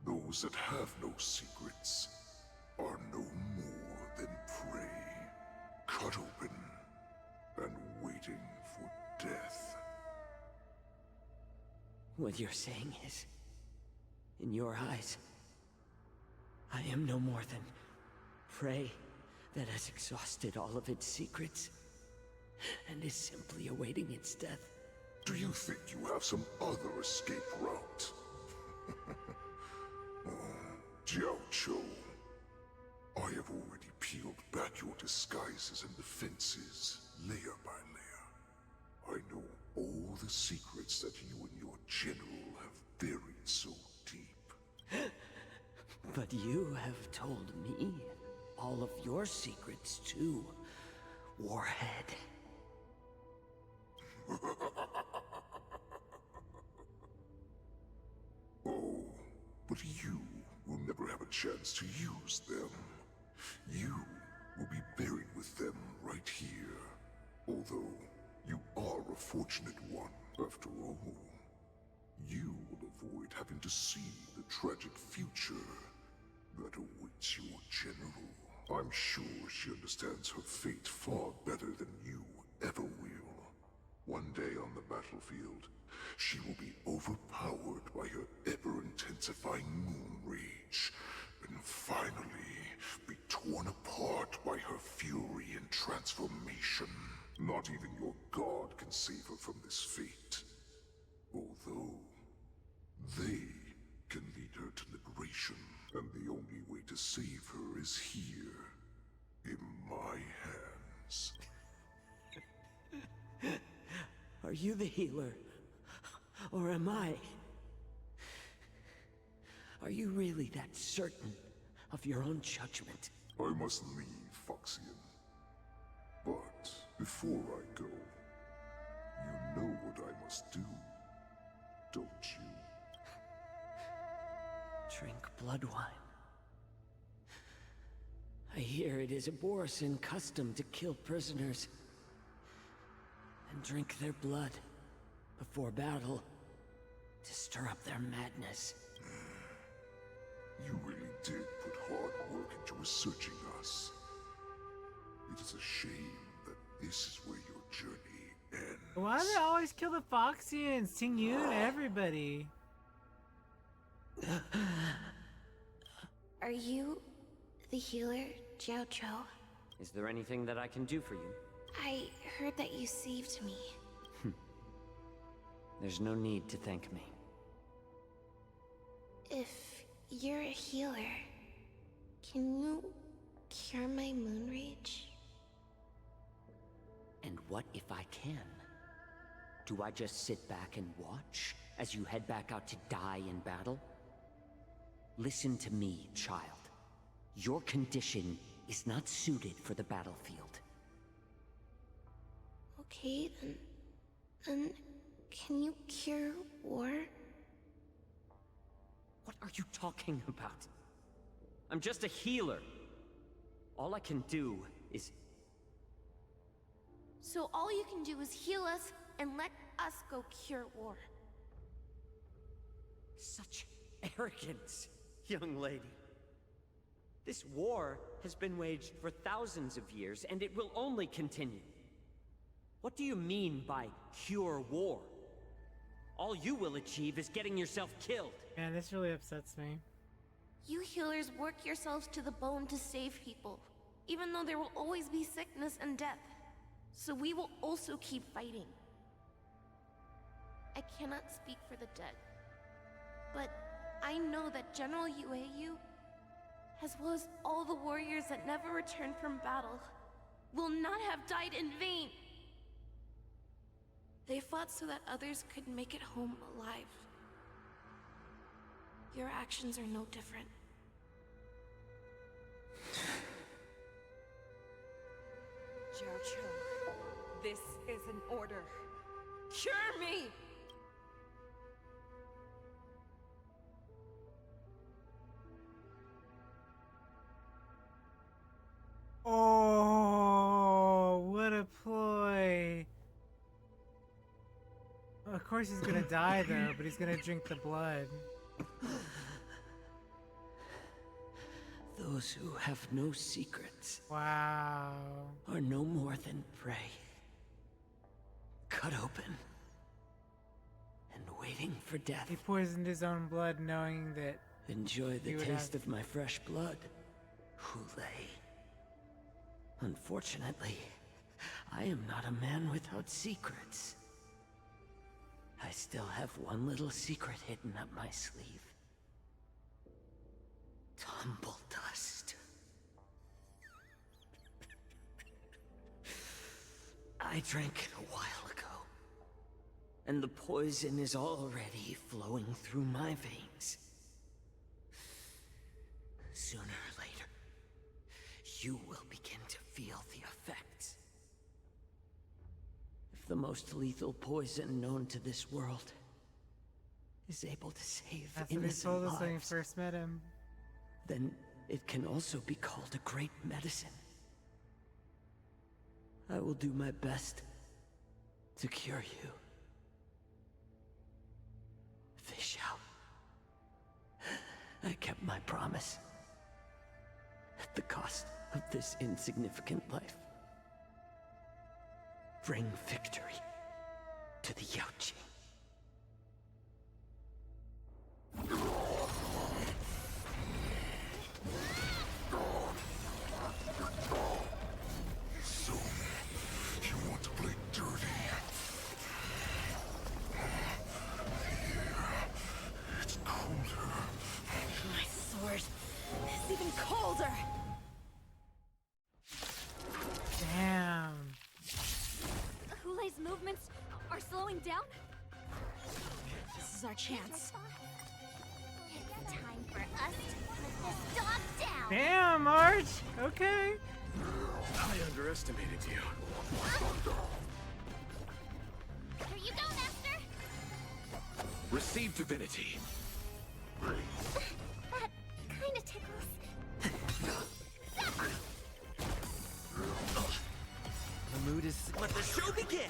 [SPEAKER 4] Those that have no secrets are no more than prey, cut open and waiting for death.
[SPEAKER 11] What you're saying is, in your eyes, I am no more than prey that has exhausted all of its secrets and is simply awaiting its death.
[SPEAKER 4] Do you think you have some other escape route? Jiao-Cho, I have already peeled back your disguises and defenses, layer by layer. I know all the secrets that you and your general have buried so deep.
[SPEAKER 11] But you have told me all of your secrets too, Warhead.
[SPEAKER 4] Oh, but you will never have a chance to use them. You will be buried with them right here. Although, you are a fortunate one, after all. You will avoid having to see the tragic future that awaits your general. I'm sure she understands her fate far better than you ever will. One day on the battlefield, she will be overpowered by her ever-intensifying moon rage, and finally be torn apart by her fury and transformation. Not even your god can save her from this fate. Although, they can lead her to liberation, and the only way to save her is here, in my hands.
[SPEAKER 11] Are you the healer? Or am I? Are you really that certain of your own judgment?
[SPEAKER 4] I must leave, Foxian. But before I go, you know what I must do, don't you?
[SPEAKER 11] Drink blood wine. I hear it is a Borisin custom to kill prisoners and drink their blood before battle to stir up their madness.
[SPEAKER 4] You really did put hard work into researching us. It is a shame that this is where your journey ends.
[SPEAKER 6] Why do they always kill the Foxians? Ting Yun, everybody.
[SPEAKER 2] Are you the healer, Jiao Cho?
[SPEAKER 11] Is there anything that I can do for you?
[SPEAKER 2] I heard that you saved me.
[SPEAKER 11] There's no need to thank me.
[SPEAKER 2] If you're a healer, can you cure my moon rage?
[SPEAKER 11] And what if I can? Do I just sit back and watch as you head back out to die in battle? Listen to me, child. Your condition is not suited for the battlefield.
[SPEAKER 2] Okay, then can you cure war?
[SPEAKER 11] What are you talking about? I'm just a healer. All I can do is...
[SPEAKER 2] So all you can do is heal us and let us go cure war.
[SPEAKER 11] Such arrogance, young lady. This war has been waged for thousands of years, and it will only continue. What do you mean by cure war? All you will achieve is getting yourself killed.
[SPEAKER 6] Man, this really upsets me.
[SPEAKER 2] You healers work yourselves to the bone to save people, even though there will always be sickness and death. So we will also keep fighting. I cannot speak for the dead, but I know that General Yueyu, as well as all the warriors that never returned from battle, will not have died in vain. They fought so that others could make it home alive. Your actions are no different.
[SPEAKER 5] Jiao Cho, this is an order. Cure me!
[SPEAKER 6] Oh, what a ploy. Of course he's gonna die though, but he's gonna drink the blood.
[SPEAKER 11] Those who have no secrets
[SPEAKER 6] Wow.
[SPEAKER 11] are no more than prey. Cut open and waiting for death.
[SPEAKER 6] He poisoned his own blood knowing that
[SPEAKER 11] Enjoy the
[SPEAKER 6] he would
[SPEAKER 11] taste
[SPEAKER 6] have-
[SPEAKER 11] of my fresh blood, Hulei. Unfortunately, I am not a man without secrets. I still have one little secret hidden up my sleeve. Tumble dust. I drank it a while ago, and the poison is already flowing through my veins. Sooner or later, you will begin to feel the effects. If the most lethal poison known to this world is able to save
[SPEAKER 6] That's what he
[SPEAKER 11] innocent
[SPEAKER 6] told us when he
[SPEAKER 11] lives,
[SPEAKER 6] first met him.
[SPEAKER 11] then it can also be called a great medicine. I will do my best to cure you. Fish out. I kept my promise. At the cost of this insignificant life. Bring victory to the Yaoqing.
[SPEAKER 4] So, you want to play dirty? Here, it's colder.
[SPEAKER 9] My sword is even colder!
[SPEAKER 6] Damn.
[SPEAKER 2] Hulei's movements are slowing down?
[SPEAKER 9] This is our chance.
[SPEAKER 7] It's time for us to put this dog down!
[SPEAKER 6] Damn, March! Okay.
[SPEAKER 8] I underestimated you.
[SPEAKER 7] Here you go, Master!
[SPEAKER 1] Receive divinity.
[SPEAKER 7] That kinda tickles.
[SPEAKER 11] The mood is. Let the show begin!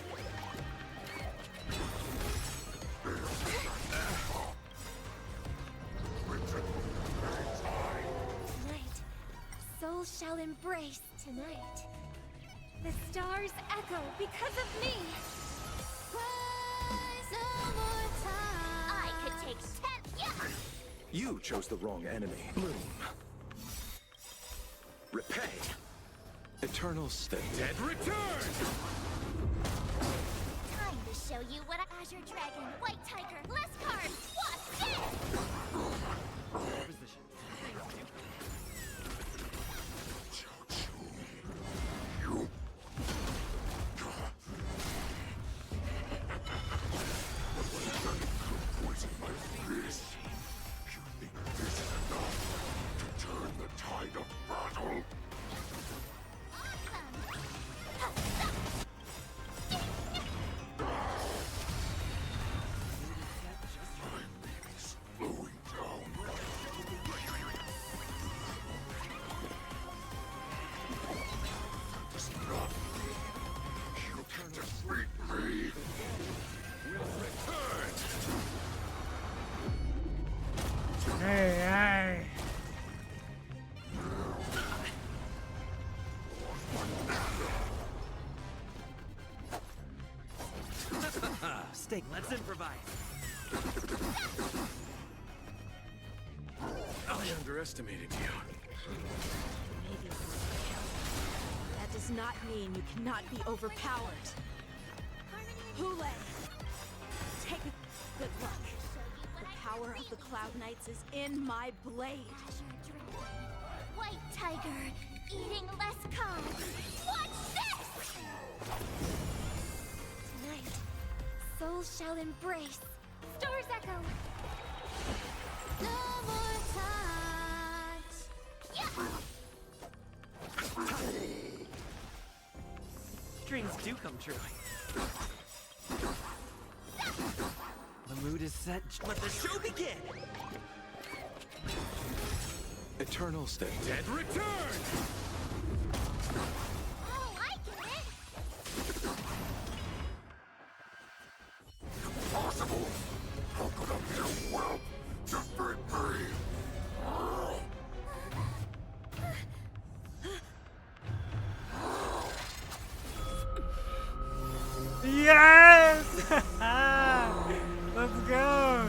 [SPEAKER 7] Tonight, souls shall embrace tonight. The stars echo because of me. I could take 10. Yeah.
[SPEAKER 1] You chose the wrong enemy. Bloom. Repay. Eternal state. Dead return!
[SPEAKER 7] Time to show you what Azure Dragon, White Tiger, less cards, what's this?
[SPEAKER 6] Hey, hey.
[SPEAKER 11] Steak, let's improvise.
[SPEAKER 8] I underestimated you.
[SPEAKER 9] Maybe. That does not mean you cannot be overpowered. Hule! Take a good look. The power of the Cloud Knights is in my blade.
[SPEAKER 7] Azure Dragon, White Tiger, eating less cards. Watch this! Tonight, souls shall embrace. Stars echo. No more touch. Yeah.
[SPEAKER 11] Dreams do come true. The mood is set. Let the show begin!
[SPEAKER 1] Eternal state.
[SPEAKER 8] Dead return!
[SPEAKER 7] Oh, I get it.
[SPEAKER 4] Impossible! How could a mere whelp defeat me?
[SPEAKER 6] Yes! Let's go!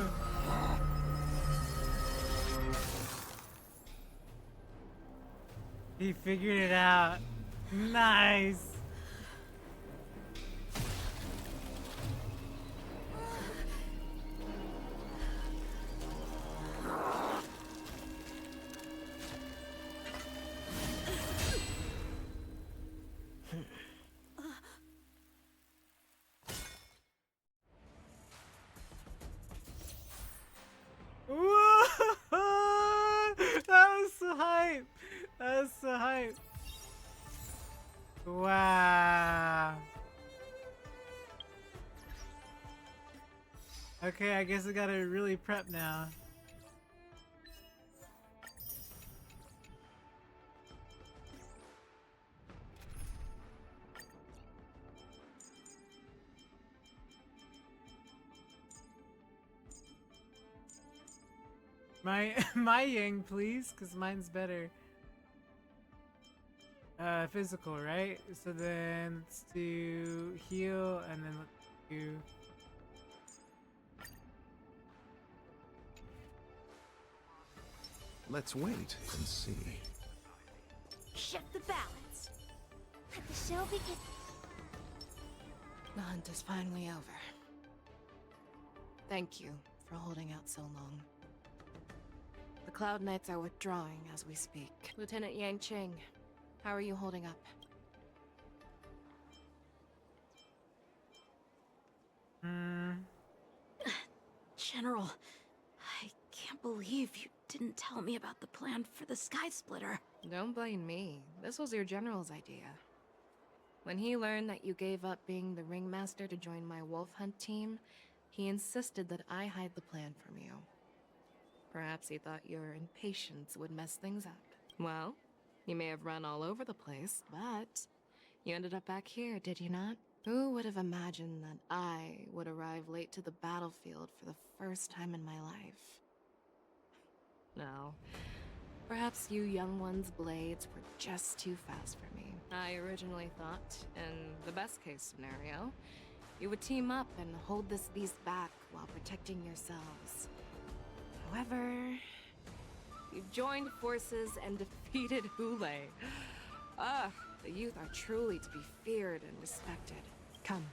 [SPEAKER 6] He figured it out. Nice! That was so hype! That was so hype! Wow! Okay, I guess I gotta really prep now. My yang, please, because mine's better. Physical, right? So then let's do heal, and then let's do.
[SPEAKER 4] Let's wait and see.
[SPEAKER 9] Shift the balance.
[SPEAKER 7] Let the show begin.
[SPEAKER 5] The hunt is finally over. Thank you for holding out so long. The Cloud Knights are withdrawing as we speak. Lieutenant Yang Cheng, how are you holding up?
[SPEAKER 9] General, I can't can't believe you didn't tell me about the plan for the Sky Splitter.
[SPEAKER 5] Don't blame me. This was your general's idea. When he learned that you gave up being the ringmaster to join my wolf hunt team, he insisted that I hide the plan from you. Perhaps he thought your impatience would mess things up. Well, you may have run all over the place, but you ended up back here, did you not? Who would have imagined that I would arrive late to the battlefield for the first time in my life? No. Perhaps you young ones' blades were just too fast for me. I originally thought, in the best case scenario, you would team up and hold this beast back while protecting yourselves. However, you've joined forces and defeated Hule. The youth are truly to be feared and respected. Come.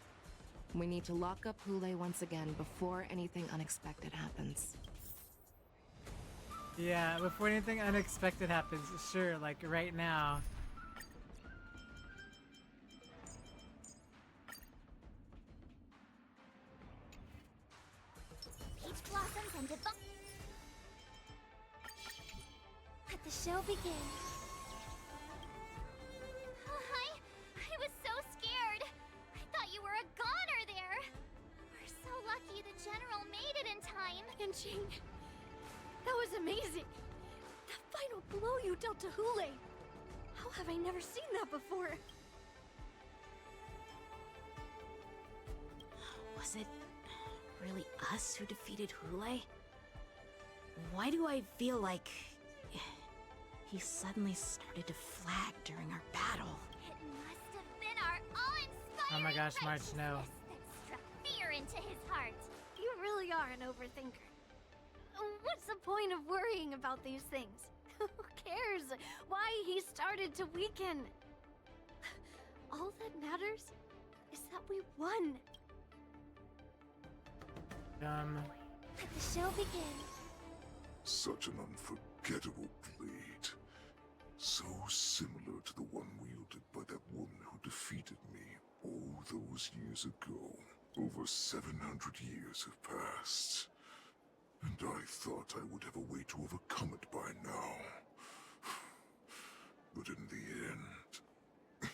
[SPEAKER 5] We need to lock up Hule once again before anything unexpected happens.
[SPEAKER 6] Yeah, before anything unexpected happens, sure, like right now.
[SPEAKER 7] Peach blossoms and let the show begin. I was so scared. I thought you were a goner there. We're so lucky the general made it in time.
[SPEAKER 2] And Jing, that was amazing. That final blow you dealt to Hule. How have I never seen that before?
[SPEAKER 9] Was it really us who defeated Hule? Why do I feel like he suddenly started to flag during our battle?
[SPEAKER 7] It must have been our awe-inspiring
[SPEAKER 6] Oh my gosh, March, no.
[SPEAKER 7] that struck fear into his heart.
[SPEAKER 2] You really are an overthinker. What's the point of worrying about these things? Who cares why he started to weaken? All that matters is that we won.
[SPEAKER 7] Let the show begin.
[SPEAKER 4] Such an unforgettable blade. So similar to the one wielded by that woman who defeated me all those years ago. Over 700 years have passed. And I thought I would have a way to overcome it by now. But in the end,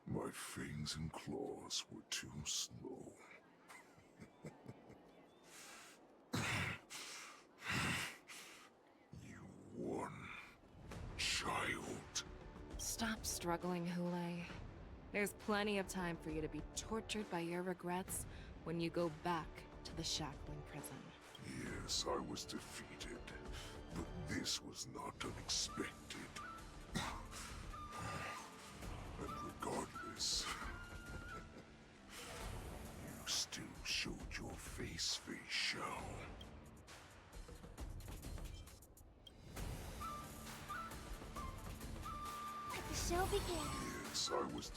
[SPEAKER 4] my fangs and claws were too slow. You won, child.
[SPEAKER 5] Stop struggling, Hule. There's plenty of time for you to be tortured by your regrets when you go back to the shackling prison.
[SPEAKER 4] Yes, I was defeated, but this was not unexpected. And regardless, you still showed your face, Shao.
[SPEAKER 7] Let the show begin.
[SPEAKER 4] Yes, I was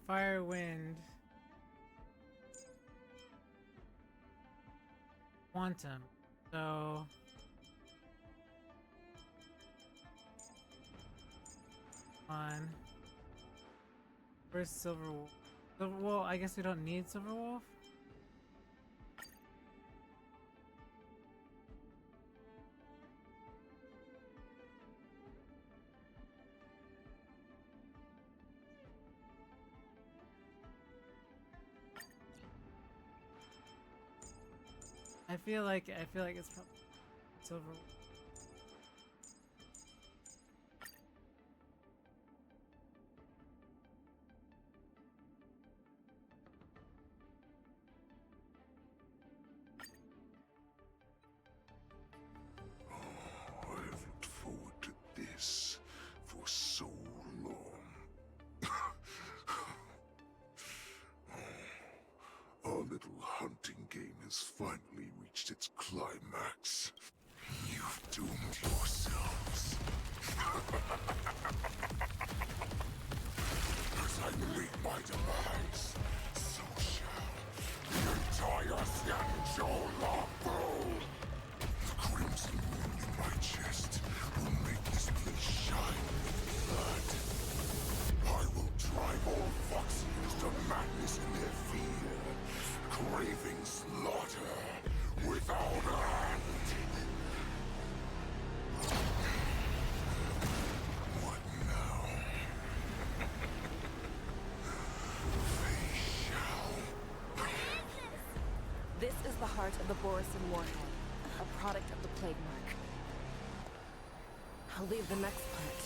[SPEAKER 6] Fire, wind. Quantum. So... on. Where's Silver Wolf? Well, I guess we don't need Silver Wolf. I feel like it's probably Silver Wolf.
[SPEAKER 4] I have looked forward to this for so long. Our little hunting game has finally reached its climax. You've doomed yourselves. As I meet my demise, so shall the entire Xianzhou Luofu. The crimson wound in my chest will make this place
[SPEAKER 9] This is the heart of the Borison Warhead, a product of the Plague Mark. I'll leave the next part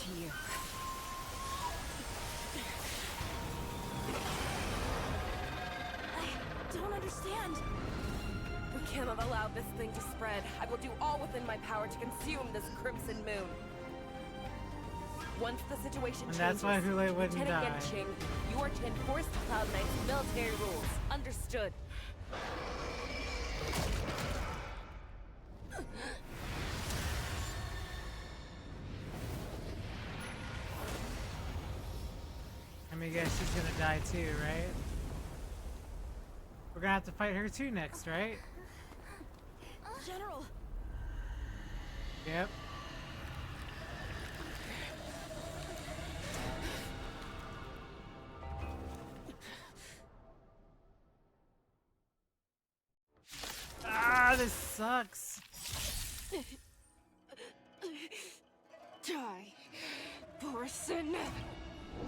[SPEAKER 9] to you. I don't understand. We can't have allowed this thing to spread. I will do all within my power to consume this Crimson Moon. Once the situation changes,
[SPEAKER 6] that's why Hule wouldn't
[SPEAKER 9] Lieutenant
[SPEAKER 6] die.
[SPEAKER 9] Yenching, you are to enforce the Cloud Knight's military rules. Understood.
[SPEAKER 6] I mean, I guess she's gonna die too, right? We're gonna have to fight her too next, right?
[SPEAKER 9] General!
[SPEAKER 6] Yep. Ah, this sucks.
[SPEAKER 9] Die, Borison.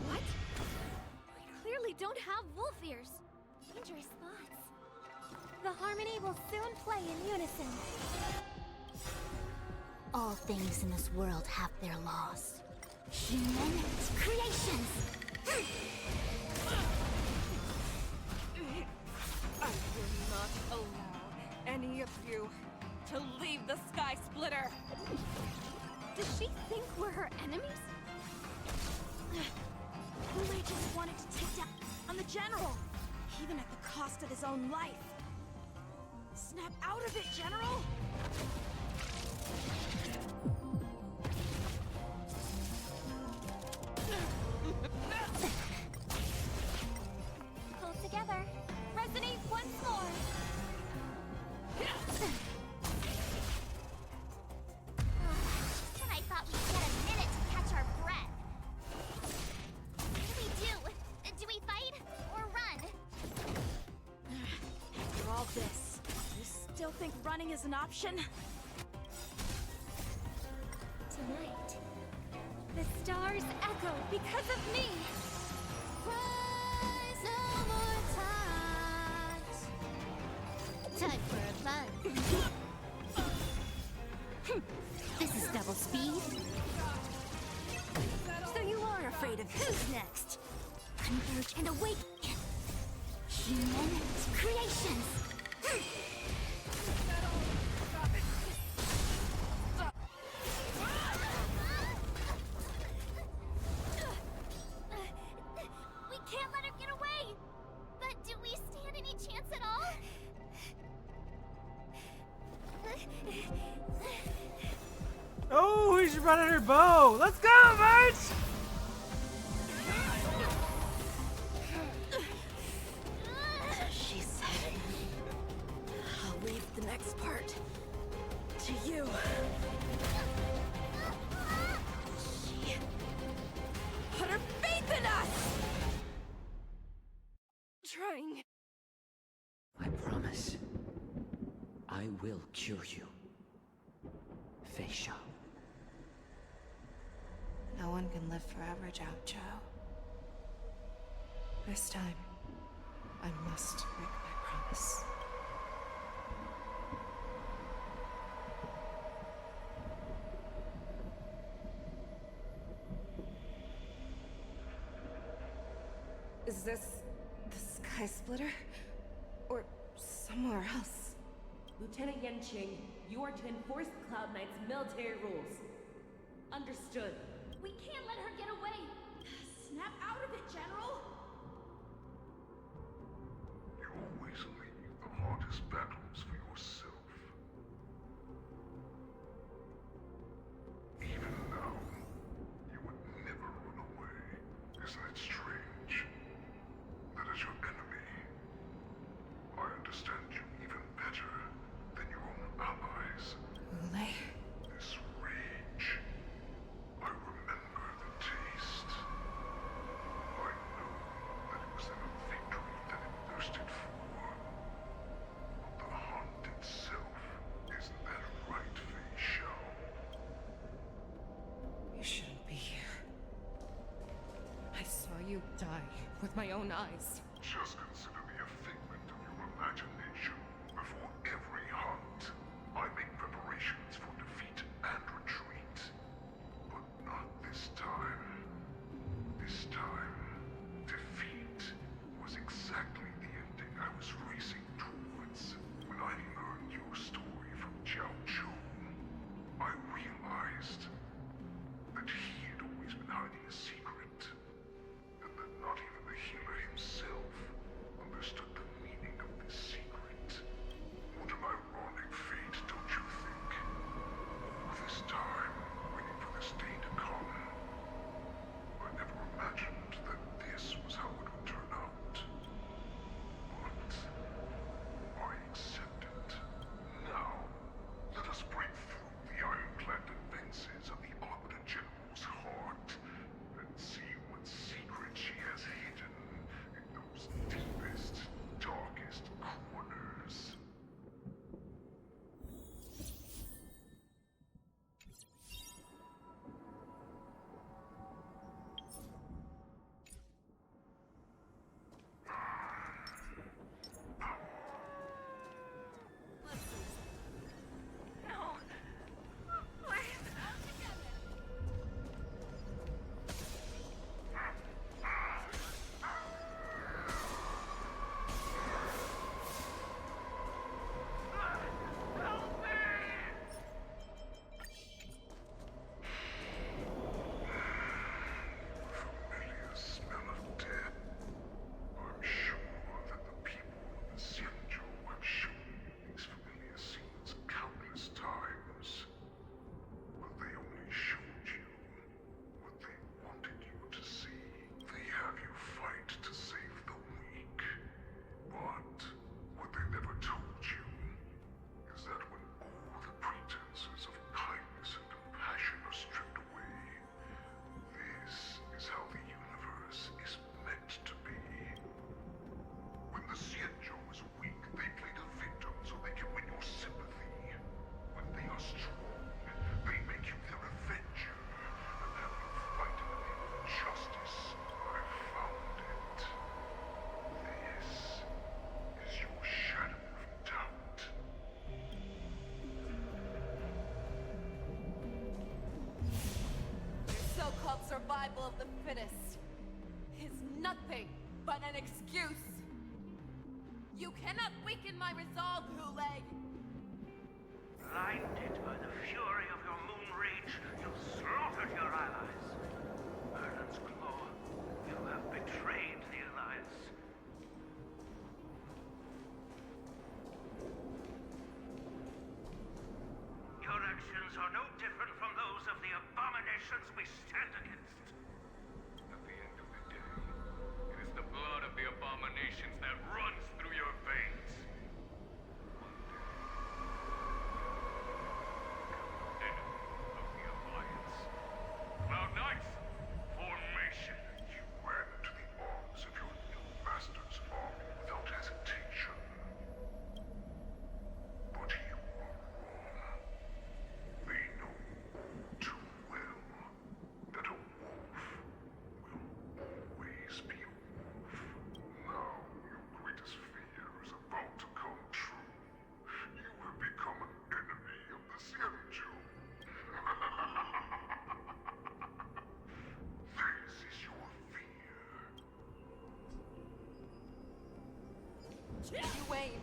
[SPEAKER 2] What? We clearly don't have wolf ears.
[SPEAKER 7] Dangerous thoughts. The harmony will soon play in unison. All things in this world have their laws. Human creations!
[SPEAKER 9] I will not allow any of you to leave the Sky Splitter.
[SPEAKER 2] Does she think we're her enemies?
[SPEAKER 9] Hule just wanted to take down on the General, even at the cost of his own life. Snap out of it, General!
[SPEAKER 7] Pull together. Resonate once more. Just when I thought we'd get a minute to catch our breath. What do we do? Do we fight or run?
[SPEAKER 9] After all this, you still think running is an option?
[SPEAKER 7] Tonight, the stars echo because of me. Rise no more times. Time for a fun. This is double speed.
[SPEAKER 9] So you are afraid of who's next?
[SPEAKER 7] Converge and awaken. Human creations. We can't let her get away. But do we stand any chance at all?
[SPEAKER 6] Oh, she brought out her bow. Let's go, March!
[SPEAKER 9] She said, I'll leave the next part to you. She put her faith in us! Trying.
[SPEAKER 11] I promise. I will cure you. Fei Shao.
[SPEAKER 5] No one can live forever, Gatcha. This time, I must break my promise. Is this the Sky Splitter? Or somewhere else?
[SPEAKER 9] Lieutenant Yenching, you are to enforce the Cloud Knight's military rules. Understood.
[SPEAKER 2] We can't let her get away.
[SPEAKER 9] Snap out of it, General!
[SPEAKER 4] You always leave the hardest battles for yourself. Even now, you would never run away. Isn't it strange? That as your enemy, I understand you even better than your own allies.
[SPEAKER 5] Hule?
[SPEAKER 4] This rage, I remember the taste. I know that it was never victory that it thirsted for. But the hunt itself, isn't that right, Fei Shao?
[SPEAKER 5] You shouldn't be here. I saw you die with my own eyes.
[SPEAKER 4] Just consider me a figment of your imagination.
[SPEAKER 5] survival of the fittest is nothing but an excuse. You cannot weaken my resolve, Hule.
[SPEAKER 12] Blinded by the fury of your moon rage, you slaughtered your allies. Merlin's Claw, you have betrayed the Alliance. Your actions are no different from those of the abominations we stand against. At the end of the day, it is the blood of the abominations that runs through your veins. Enemy of the Alliance. Cloud Knights, formation.
[SPEAKER 4] You went to the arms of your new master's army without hesitation. But you are wrong. They know all too well that a wolf will always be a wolf. Now your greatest fear is about to come true. You have become an enemy of the Xianzhou. This is your fear.
[SPEAKER 5] You aim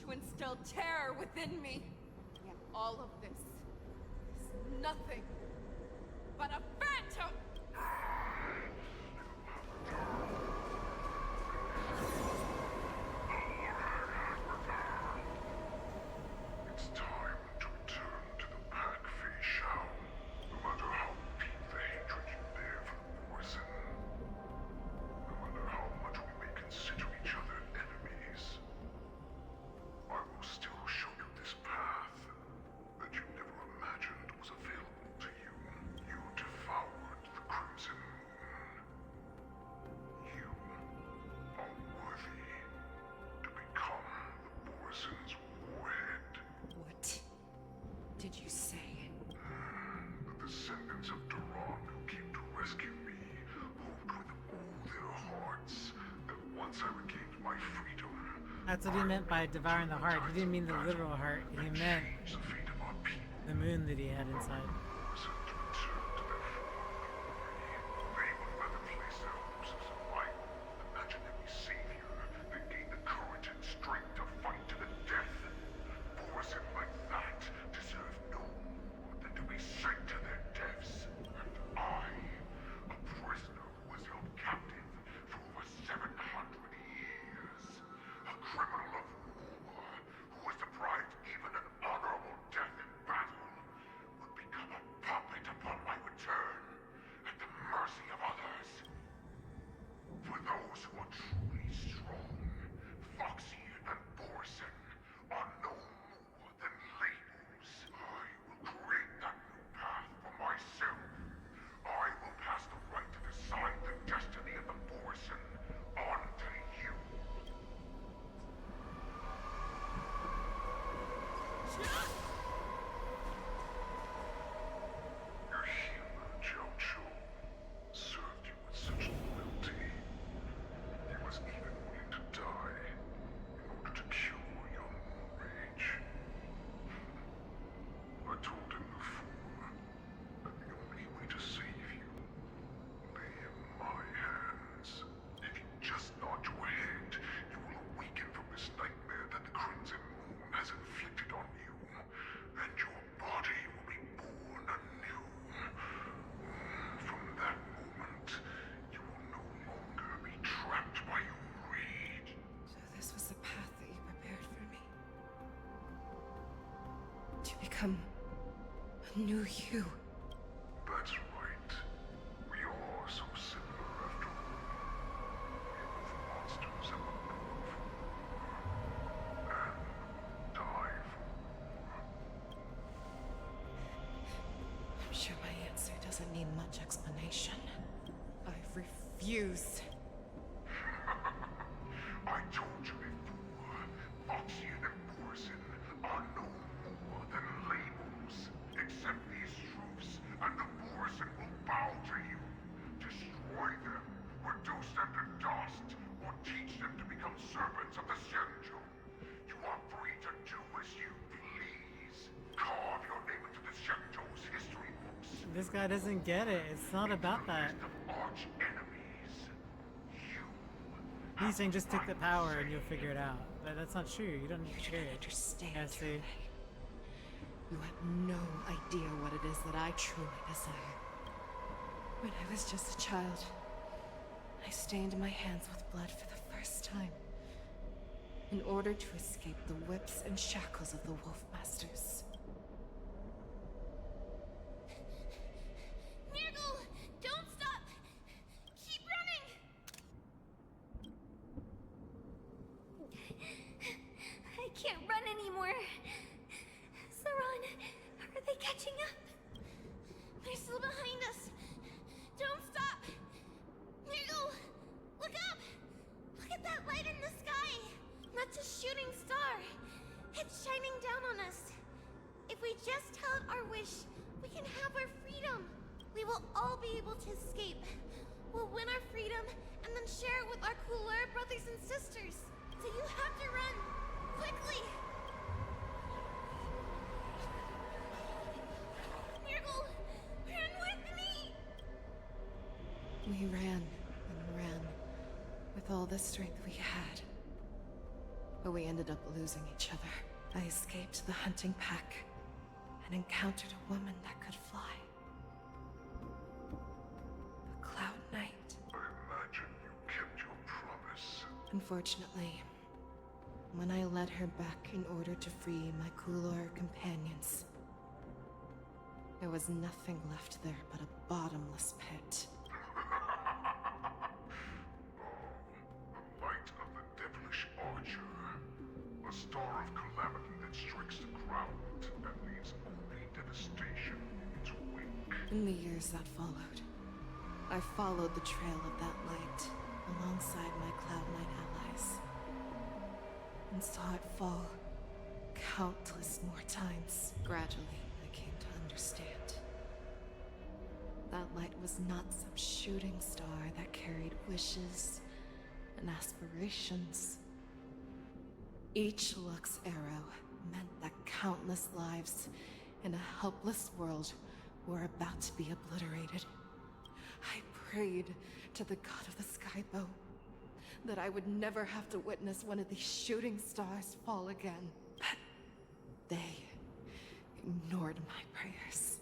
[SPEAKER 5] to instill terror within me. Yet all of this is nothing but a phantom!
[SPEAKER 4] It's time to return to the pack, Fei Shao. No matter how deep the hatred you bear for the Morrison. No matter how much we may consider each other enemies. I will still show you this path that you never imagined was available to you. You devoured the Crimson Moon. You are worthy to become the Morrison's warhead.
[SPEAKER 5] What did you say?
[SPEAKER 4] The descendants of Duran who came to rescue me hoped with all their hearts that once I regained my freedom,
[SPEAKER 6] That's what he meant by devouring the heart. He didn't mean the literal heart. He meant
[SPEAKER 4] change the fate of our people.
[SPEAKER 6] the moon that he had inside.
[SPEAKER 4] Morrisons return to their former glory. They would rather place their hopes of survival in an imaginary savior than gain the courage and strength to fight to the death. Morrison like that deserve no more than to be sent to their deaths. And I, a prisoner who was held captive for over 700 years, a criminal of war who was deprived even an honorable death in battle, would become a puppet upon my return, at the mercy of others. For those who are truly strong, Foxy and Borson are no more than labels. I will create that new path for myself. I will pass the right to decide the destiny of the Borson on to you. Your healer, Gatcha, served you with such loyalty. He was even willing to die in order to cure your moon rage. I told him before that the only way to save you lay in my hands. If you just nod your head, you will awaken from this nightmare that the Crimson Moon has inflicted on you, and your body will be born anew. From that moment, you will no longer be trapped by your greed.
[SPEAKER 5] So this was the path that you prepared for me. To become a new you.
[SPEAKER 4] That's right. We are so similar after all. We are both monsters and were born for war. And die for war.
[SPEAKER 5] I'm sure my answer doesn't need much explanation. I refuse.
[SPEAKER 4] I told you before, Foxy and Borson are no more than labels. Accept these truths, and the Borson will bow to you. Destroy them, reduce them to dust, or teach them to become servants of the Xianzhou. You are free to do as you please. Carve your name into the Xianzhou's history books,
[SPEAKER 6] This guy doesn't get it. It's not about that.
[SPEAKER 4] Arch enemies.
[SPEAKER 6] He's saying just take the power and you'll figure it out. But that's not true. You don't need to
[SPEAKER 5] don't
[SPEAKER 6] care.
[SPEAKER 5] understand.
[SPEAKER 6] Yeah, see?
[SPEAKER 5] You have no idea what it is that I truly desire. When I was just a child, I stained my hands with blood for the first time, in order to escape the whips and shackles of the Wolf Masters.
[SPEAKER 7] Nurgle, don't stop! Keep running! I can't run anymore. Saran, are they catching up? They're still behind us. Don't stop! Nurgle, look up! Look at that light in the sky! That's a shooting star. It's shining down on us. If we just tell it our wish, we can have our freedom. We will all be able to escape. We'll win our freedom and then share it with our cooler brothers and sisters. So you have to run. Quickly! Nurgle, run with me!
[SPEAKER 5] We ran and ran with all the strength we had. But we ended up losing each other. I escaped the hunting pack and encountered a woman that could fly. A Cloud Knight.
[SPEAKER 4] I imagine you kept your promise.
[SPEAKER 5] Unfortunately, when I led her back in order to free my Kulor companions, there was nothing left there but a bottomless pit.
[SPEAKER 4] The light of the devilish archer. A star of calamity that strikes the ground and leaves only devastation in its wake.
[SPEAKER 5] In the years that followed, I followed the trail of that light alongside my Cloud Knight allies, and saw it fall countless more times. Gradually, I came to understand. That light was not some shooting star that carried wishes and aspirations. Each Lux arrow meant that countless lives in a helpless world were about to be obliterated. I prayed to the god of the skybow that I would never have to witness one of these shooting stars fall again. But they ignored my prayers.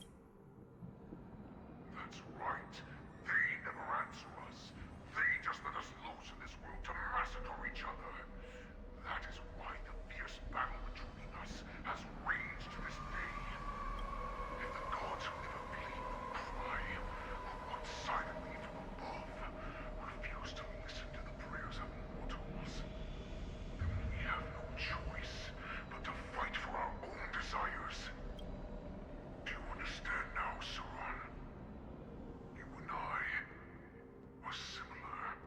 [SPEAKER 4] That's right. They never answer us. They just let us loose in this world to massacre each other. That is why the fierce battle between us has raged to this day. And the gods who never plead nor cry, who watch silently from above, refuse to listen to the prayers of mortals. Then we have no choice but to fight for our own desires. Do you understand now, Saran? You and I are similar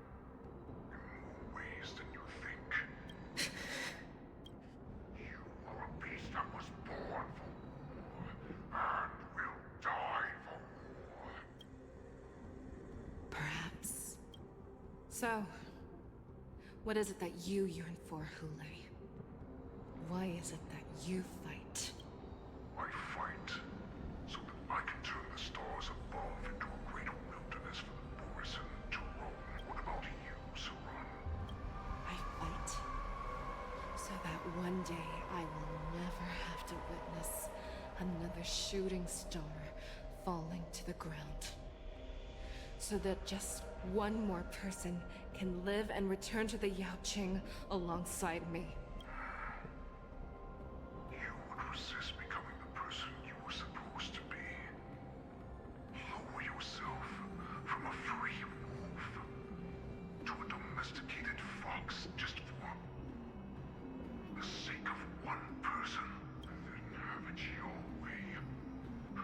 [SPEAKER 4] in more ways than you think. You are a beast that was born for war, and will die for war.
[SPEAKER 5] Perhaps. So, what is it that you yearn for, Hule? Why is it that you fight?
[SPEAKER 4] I fight so that I can turn the stars above into a great wilderness for the Borison to roam. What about you, Saran?
[SPEAKER 5] I fight so that one day I will never have to witness another shooting star falling to the ground. So that just one more person can live and return to the Yaoqing alongside me.
[SPEAKER 4] You would resist becoming the person you were supposed to be. Lower yourself from a free wolf to a domesticated fox just for the sake of one person, and then have it your way. I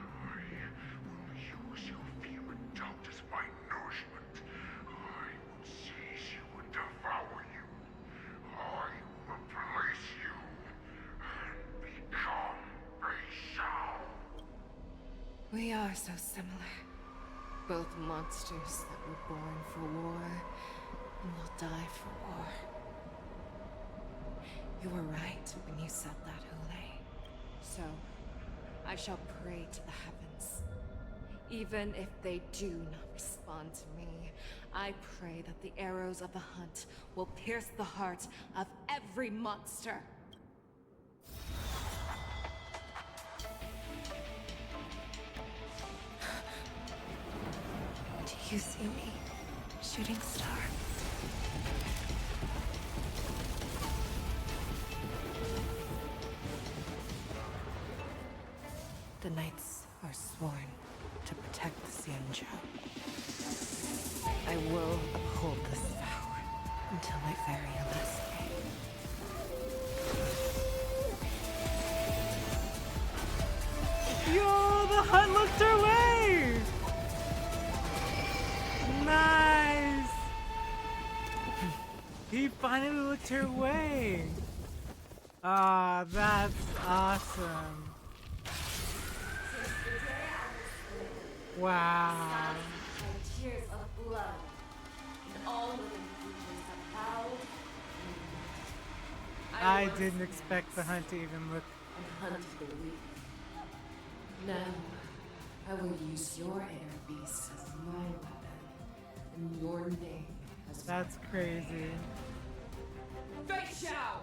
[SPEAKER 4] will use your fear and doubt as my nourishment. I will seize you and devour you. I will replace you and become a Shao.
[SPEAKER 5] We are so similar. Both monsters that were born for war and will die for war. You were right when you said that, Hule. So, I shall pray to the heavens. Even if they do not respond to me, I pray that the arrows of the hunt will pierce the heart of every monster. Do you see me, shooting star? The knights are sworn to protect the Xianzhou. I will uphold this vow until my very last day.
[SPEAKER 6] Yo, the hunt looked her way! Nice! He finally looked her way! Ah, that's awesome. Wow.
[SPEAKER 5] Tears of blood, and all living creatures have bowed.
[SPEAKER 6] I didn't expect the hunt to even look.
[SPEAKER 5] And hunted the weak. Now, I will use your inner beast as my weapon, and your name as
[SPEAKER 6] That's crazy.
[SPEAKER 5] Face Shao!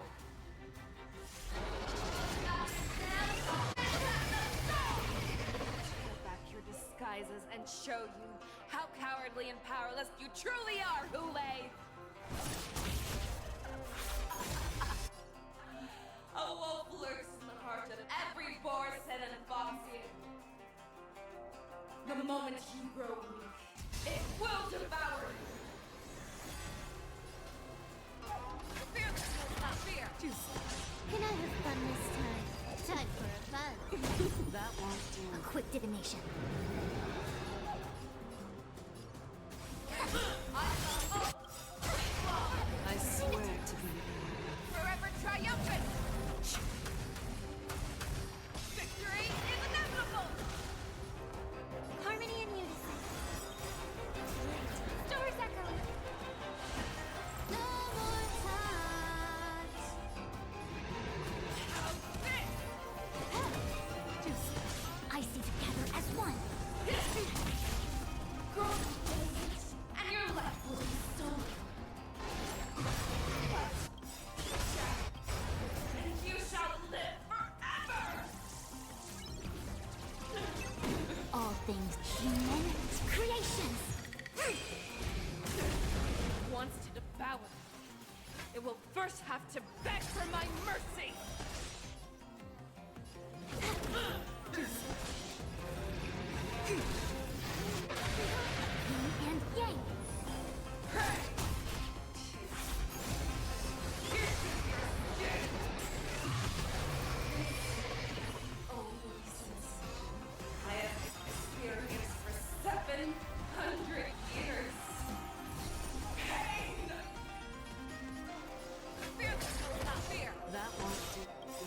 [SPEAKER 5] Pull back your disguises and show you how cowardly and powerless you truly are, Hule! A wolf lurks in the heart of every Borson and Foxian. The moment you grow weak, it will devour you! Fear the soul, not fear!
[SPEAKER 7] Can I have fun this time? Time for a fun.
[SPEAKER 5] That won't do.
[SPEAKER 7] A quick divination.
[SPEAKER 5] I swear to be forever triumphant! Victory is inevitable!
[SPEAKER 7] Harmony and unison. Stars echoing. No more touch. I see together as one.
[SPEAKER 5] And your life will be stolen. And you shall live forever!
[SPEAKER 7] All things human creations.
[SPEAKER 5] Wants to devour. It will first have to beg for my mercy!
[SPEAKER 7] Yin and yang.
[SPEAKER 5] Only since I have experienced for 700 years. Pain! Fear the soul, not fear! That won't do.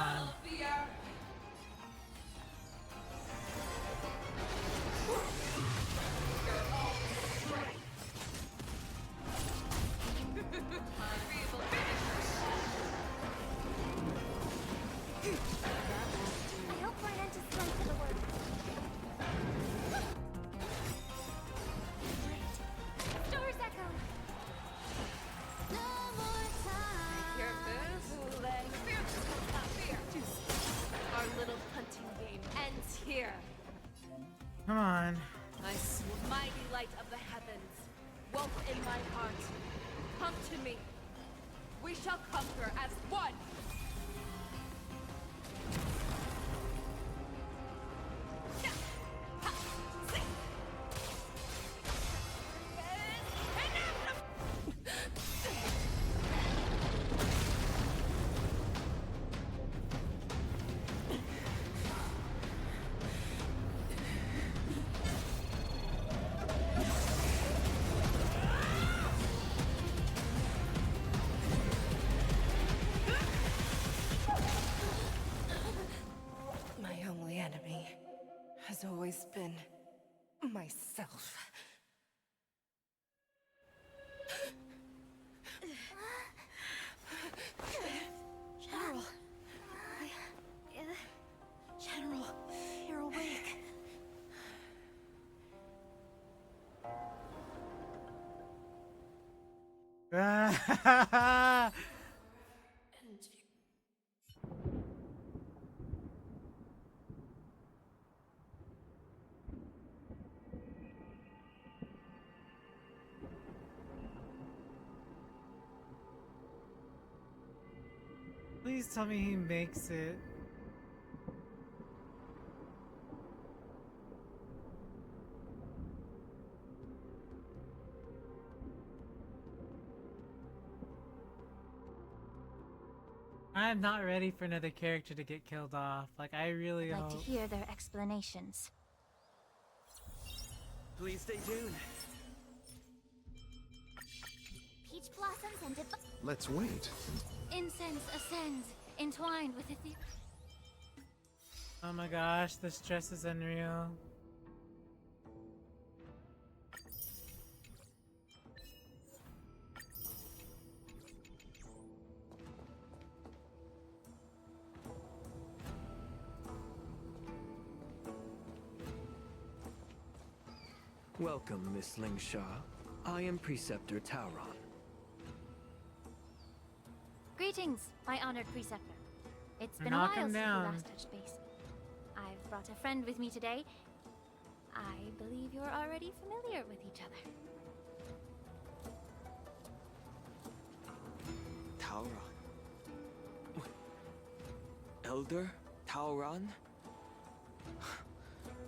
[SPEAKER 6] on.
[SPEAKER 7] I hope Wardance is slow to the word. Great. Stars echo. No more time.
[SPEAKER 5] Your boots, leg, fear. Our little hunting game ends here.
[SPEAKER 6] Come on.
[SPEAKER 5] Mighty light of the heavens, woke in my heart, come to me. We shall conquer as one. My only enemy has always been myself. General. General, you're awake.
[SPEAKER 6] Please tell me he makes it. I'm not ready for another character to get killed off. Like, I really
[SPEAKER 7] I'd like to
[SPEAKER 6] hope.
[SPEAKER 7] hear their explanations.
[SPEAKER 13] Please stay tuned.
[SPEAKER 7] Peach blossoms and
[SPEAKER 8] Let's wait.
[SPEAKER 7] incense ascends, entwined with the
[SPEAKER 6] Oh my gosh, the stress is unreal.
[SPEAKER 11] Welcome, Miss Lingsha. I am Preceptor Tauron.
[SPEAKER 7] Greetings, my honored preceptor. It's been
[SPEAKER 6] Knock
[SPEAKER 7] a while
[SPEAKER 6] him
[SPEAKER 7] since we
[SPEAKER 6] down.
[SPEAKER 7] last touched base. I've brought a friend with me today. I believe you're already familiar with each other.
[SPEAKER 11] Tauron. Elder Tauron?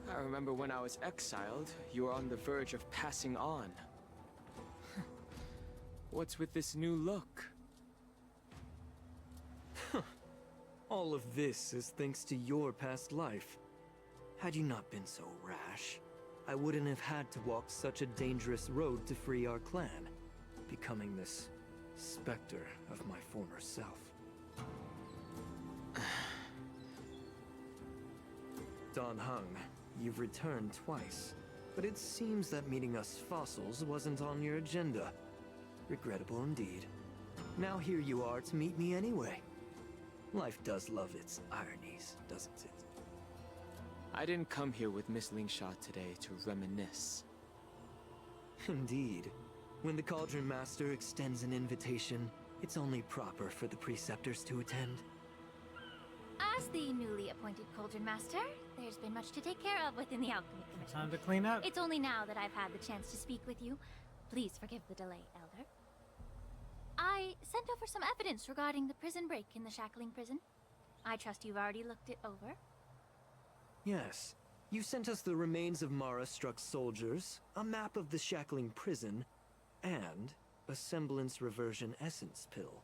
[SPEAKER 11] I remember when I was exiled, you were on the verge of passing on. What's with this new look? All of this is thanks to your past life. Had you not been so rash, I wouldn't have had to walk such a dangerous road to free our clan, becoming this specter of my former self. Dan Heng, you've returned twice, but it seems that meeting us fossils wasn't on your agenda. Regrettable indeed. Now here you are to meet me anyway. Life does love its ironies, doesn't it? I didn't come here with Miss Lingsha today to reminisce. Indeed. When the Cauldron Master extends an invitation, it's only proper for the Preceptors to attend.
[SPEAKER 7] As the newly appointed Cauldron Master, there's been much to take care of within the Alchemy Commission.
[SPEAKER 6] Time to clean up.
[SPEAKER 7] It's only now that I've had the chance to speak with you. Please forgive the delay, Elder. I sent over some evidence regarding the prison break in the Shackling prison. I trust you've already looked it over.
[SPEAKER 11] Yes. You sent us the remains of Mara-struck soldiers, a map of the Shackling prison, and a semblance reversion essence pill.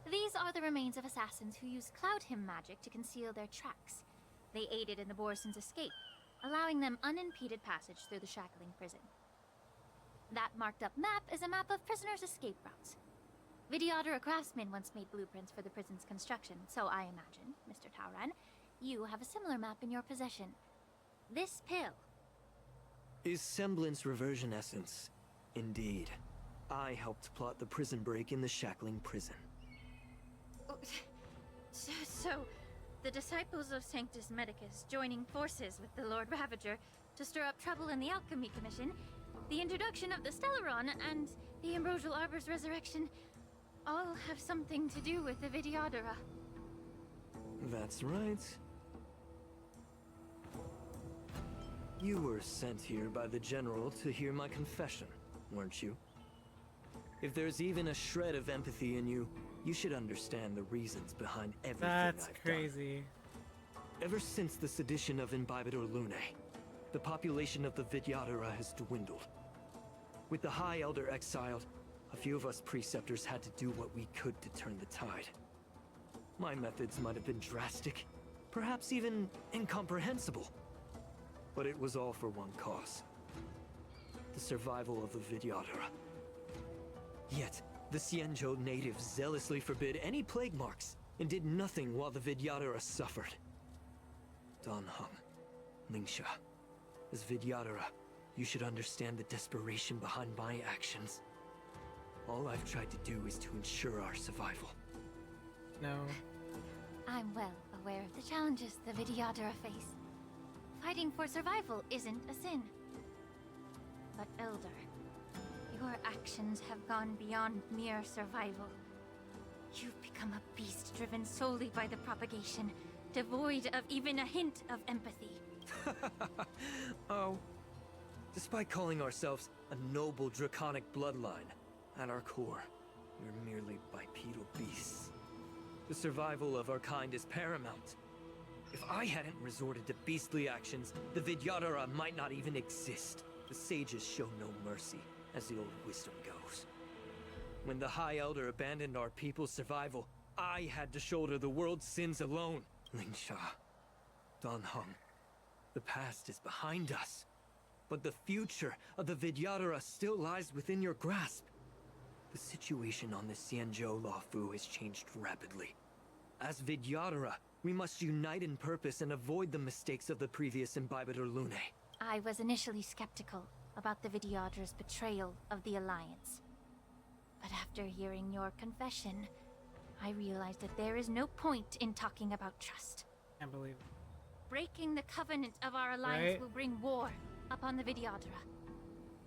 [SPEAKER 7] These are the remains of assassins who used Cloud Hymn magic to conceal their tracks. They aided in the Borison's escape, allowing them unimpeded passage through the Shackling prison. That marked up map is a map of prisoners' escape routes. Vidyadhara craftsmen once made blueprints for the prison's construction, so I imagine, Mr. Tauran, you have a similar map in your possession. This pill.
[SPEAKER 11] Is semblance reversion essence? Indeed. I helped plot the prison break in the Shackling prison.
[SPEAKER 7] So, the disciples of Sanctus Medicus joining forces with the Lord Ravager to stir up trouble in the Alchemy Commission, the introduction of the Stellaron, and the Ambrosial Arbor's resurrection all have something to do with the Vidyadhara.
[SPEAKER 11] That's right. You were sent here by the General to hear my confession, weren't you? If there's even a shred of empathy in you, you should understand the reasons behind everything
[SPEAKER 6] That's
[SPEAKER 11] I've
[SPEAKER 6] crazy.
[SPEAKER 11] done. Ever since the sedition of Imbibitor Lunae, the population of the Vidyadhara has dwindled. With the High Elder exiled, a few of us preceptors had to do what we could to turn the tide. My methods might have been drastic, perhaps even incomprehensible. But it was all for one cause. The survival of the Vidyadhara. Yet, the Xianzhou natives zealously forbid any plague marks, and did nothing while the Vidyadhara suffered. Dan Heng, Lingsha, as Vidyadhara, you should understand the desperation behind my actions. All I've tried to do is to ensure our survival.
[SPEAKER 6] No.
[SPEAKER 7] I'm well aware of the challenges the Vidyadhara face. Fighting for survival isn't a sin. But Elder, your actions have gone beyond mere survival. You've become a beast driven solely by the propagation, devoid of even a hint of empathy.
[SPEAKER 11] Oh. Despite calling ourselves a noble draconic bloodline, at our core, we're merely bipedal beasts. The survival of our kind is paramount. If I hadn't resorted to beastly actions, the Vidyadhara might not even exist. The sages show no mercy, as the old wisdom goes. When the High Elder abandoned our people's survival, I had to shoulder the world's sins alone. Lingsha, Dan Heng, the past is behind us. But the future of the Vidyadhara still lies within your grasp. The situation on the Xianzhou Luofu has changed rapidly. As Vidyadhara, we must unite in purpose and avoid the mistakes of the previous Imbibitor Lunae.
[SPEAKER 7] I was initially skeptical about the Vidyadhara's betrayal of the Alliance. But after hearing your confession, I realized that there is no point in talking about trust.
[SPEAKER 6] Can't believe it.
[SPEAKER 7] Breaking the covenant of our alliance
[SPEAKER 6] Right.
[SPEAKER 7] will bring war upon the Vidyadhara.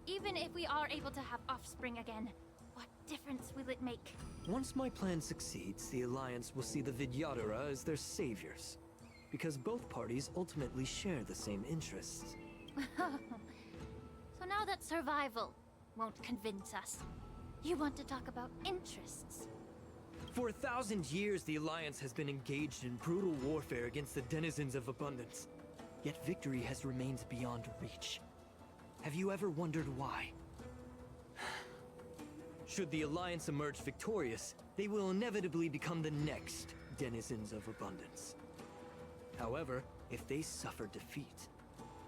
[SPEAKER 7] Even if we are able to have offspring again, what difference will it make?
[SPEAKER 11] Once my plan succeeds, the Alliance will see the Vidyadhara as their saviors. Because both parties ultimately share the same interests.
[SPEAKER 7] So now that survival won't convince us, you want to talk about interests?
[SPEAKER 11] For 1,000 years, the Alliance has been engaged in brutal warfare against the denizens of abundance. Yet victory has remained beyond reach. Have you ever wondered why? Should the Alliance emerge victorious, they will inevitably become the next denizens of abundance. However, if they suffer defeat,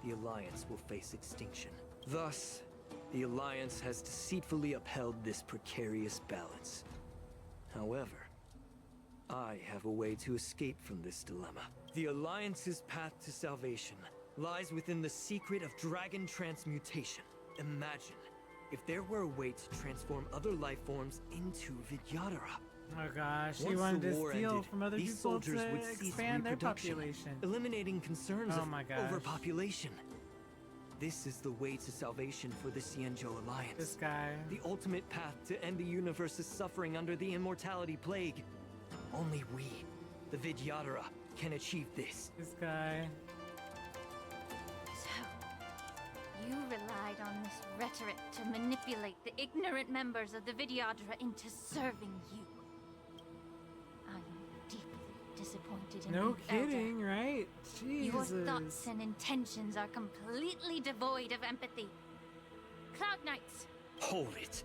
[SPEAKER 11] the Alliance will face extinction. Thus, the Alliance has deceitfully upheld this precarious balance. However, I have a way to escape from this dilemma. The Alliance's path to salvation lies within the secret of dragon transmutation. Imagine if there were a way to transform other life forms into Vidyadhara.
[SPEAKER 6] Oh gosh, he
[SPEAKER 11] Once
[SPEAKER 6] wanted
[SPEAKER 11] the
[SPEAKER 6] to
[SPEAKER 11] war
[SPEAKER 6] steal
[SPEAKER 11] ended,
[SPEAKER 6] from other
[SPEAKER 11] these
[SPEAKER 6] people
[SPEAKER 11] soldiers
[SPEAKER 6] to
[SPEAKER 11] would cease
[SPEAKER 6] expand their
[SPEAKER 11] reproduction,
[SPEAKER 6] population.
[SPEAKER 11] eliminating concerns
[SPEAKER 6] Oh
[SPEAKER 11] of
[SPEAKER 6] my gosh.
[SPEAKER 11] overpopulation. This is the way to salvation for the Xianzhou Alliance.
[SPEAKER 6] This guy.
[SPEAKER 11] The ultimate path to end the universe's suffering under the immortality plague. Only we, the Vidyadhara, can achieve this.
[SPEAKER 6] This guy.
[SPEAKER 7] So, you relied on this rhetoric to manipulate the ignorant members of the Vidyadhara into serving you. I'm deeply disappointed in
[SPEAKER 6] No
[SPEAKER 7] you, Elder.
[SPEAKER 6] kidding, right? Jesus.
[SPEAKER 7] Your thoughts and intentions are completely devoid of empathy. Cloud Knights,
[SPEAKER 11] Hold it.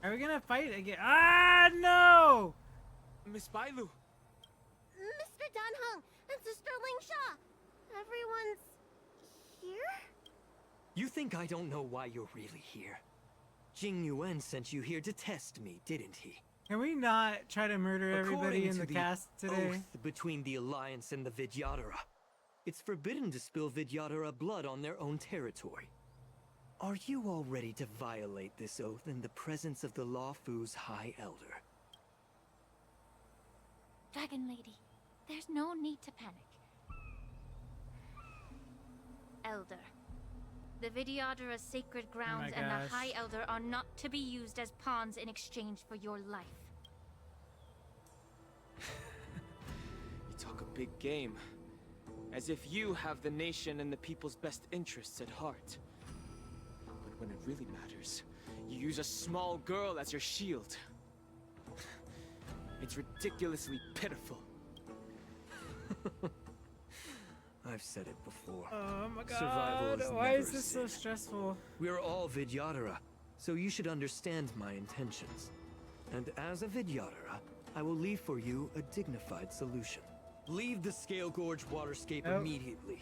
[SPEAKER 6] Are we gonna fight again? Ah, no!
[SPEAKER 11] Miss Bailu.
[SPEAKER 2] Mr. Dunhung and Sister Lingsha! Everyone's here?
[SPEAKER 11] You think I don't know why you're really here? Jing Yuan sent you here to test me, didn't he?
[SPEAKER 6] Can we not try to murder everybody in the cast today?
[SPEAKER 11] Oath between the Alliance and the Vidyadhara, it's forbidden to spill Vidyadhara blood on their own territory. Are you all ready to violate this oath in the presence of the Luofu's High Elder?
[SPEAKER 7] Dragon Lady, there's no need to panic. Elder, the Vidyadhara's sacred grounds and the High Elder are not to be used as pawns in exchange for your life.
[SPEAKER 14] You talk a big game. As if you have the nation and the people's best interests at heart. But when it really matters, you use a small girl as your shield. It's ridiculously pitiful.
[SPEAKER 11] I've said it before.
[SPEAKER 6] Oh my god,
[SPEAKER 11] Survival is
[SPEAKER 6] why
[SPEAKER 11] never
[SPEAKER 6] is this so
[SPEAKER 11] safe.
[SPEAKER 6] stressful?
[SPEAKER 11] We're all Vidyadhara, so you should understand my intentions. And as a Vidyadhara, I will leave for you a dignified solution. Leave the Scale Gorge waterscape immediately.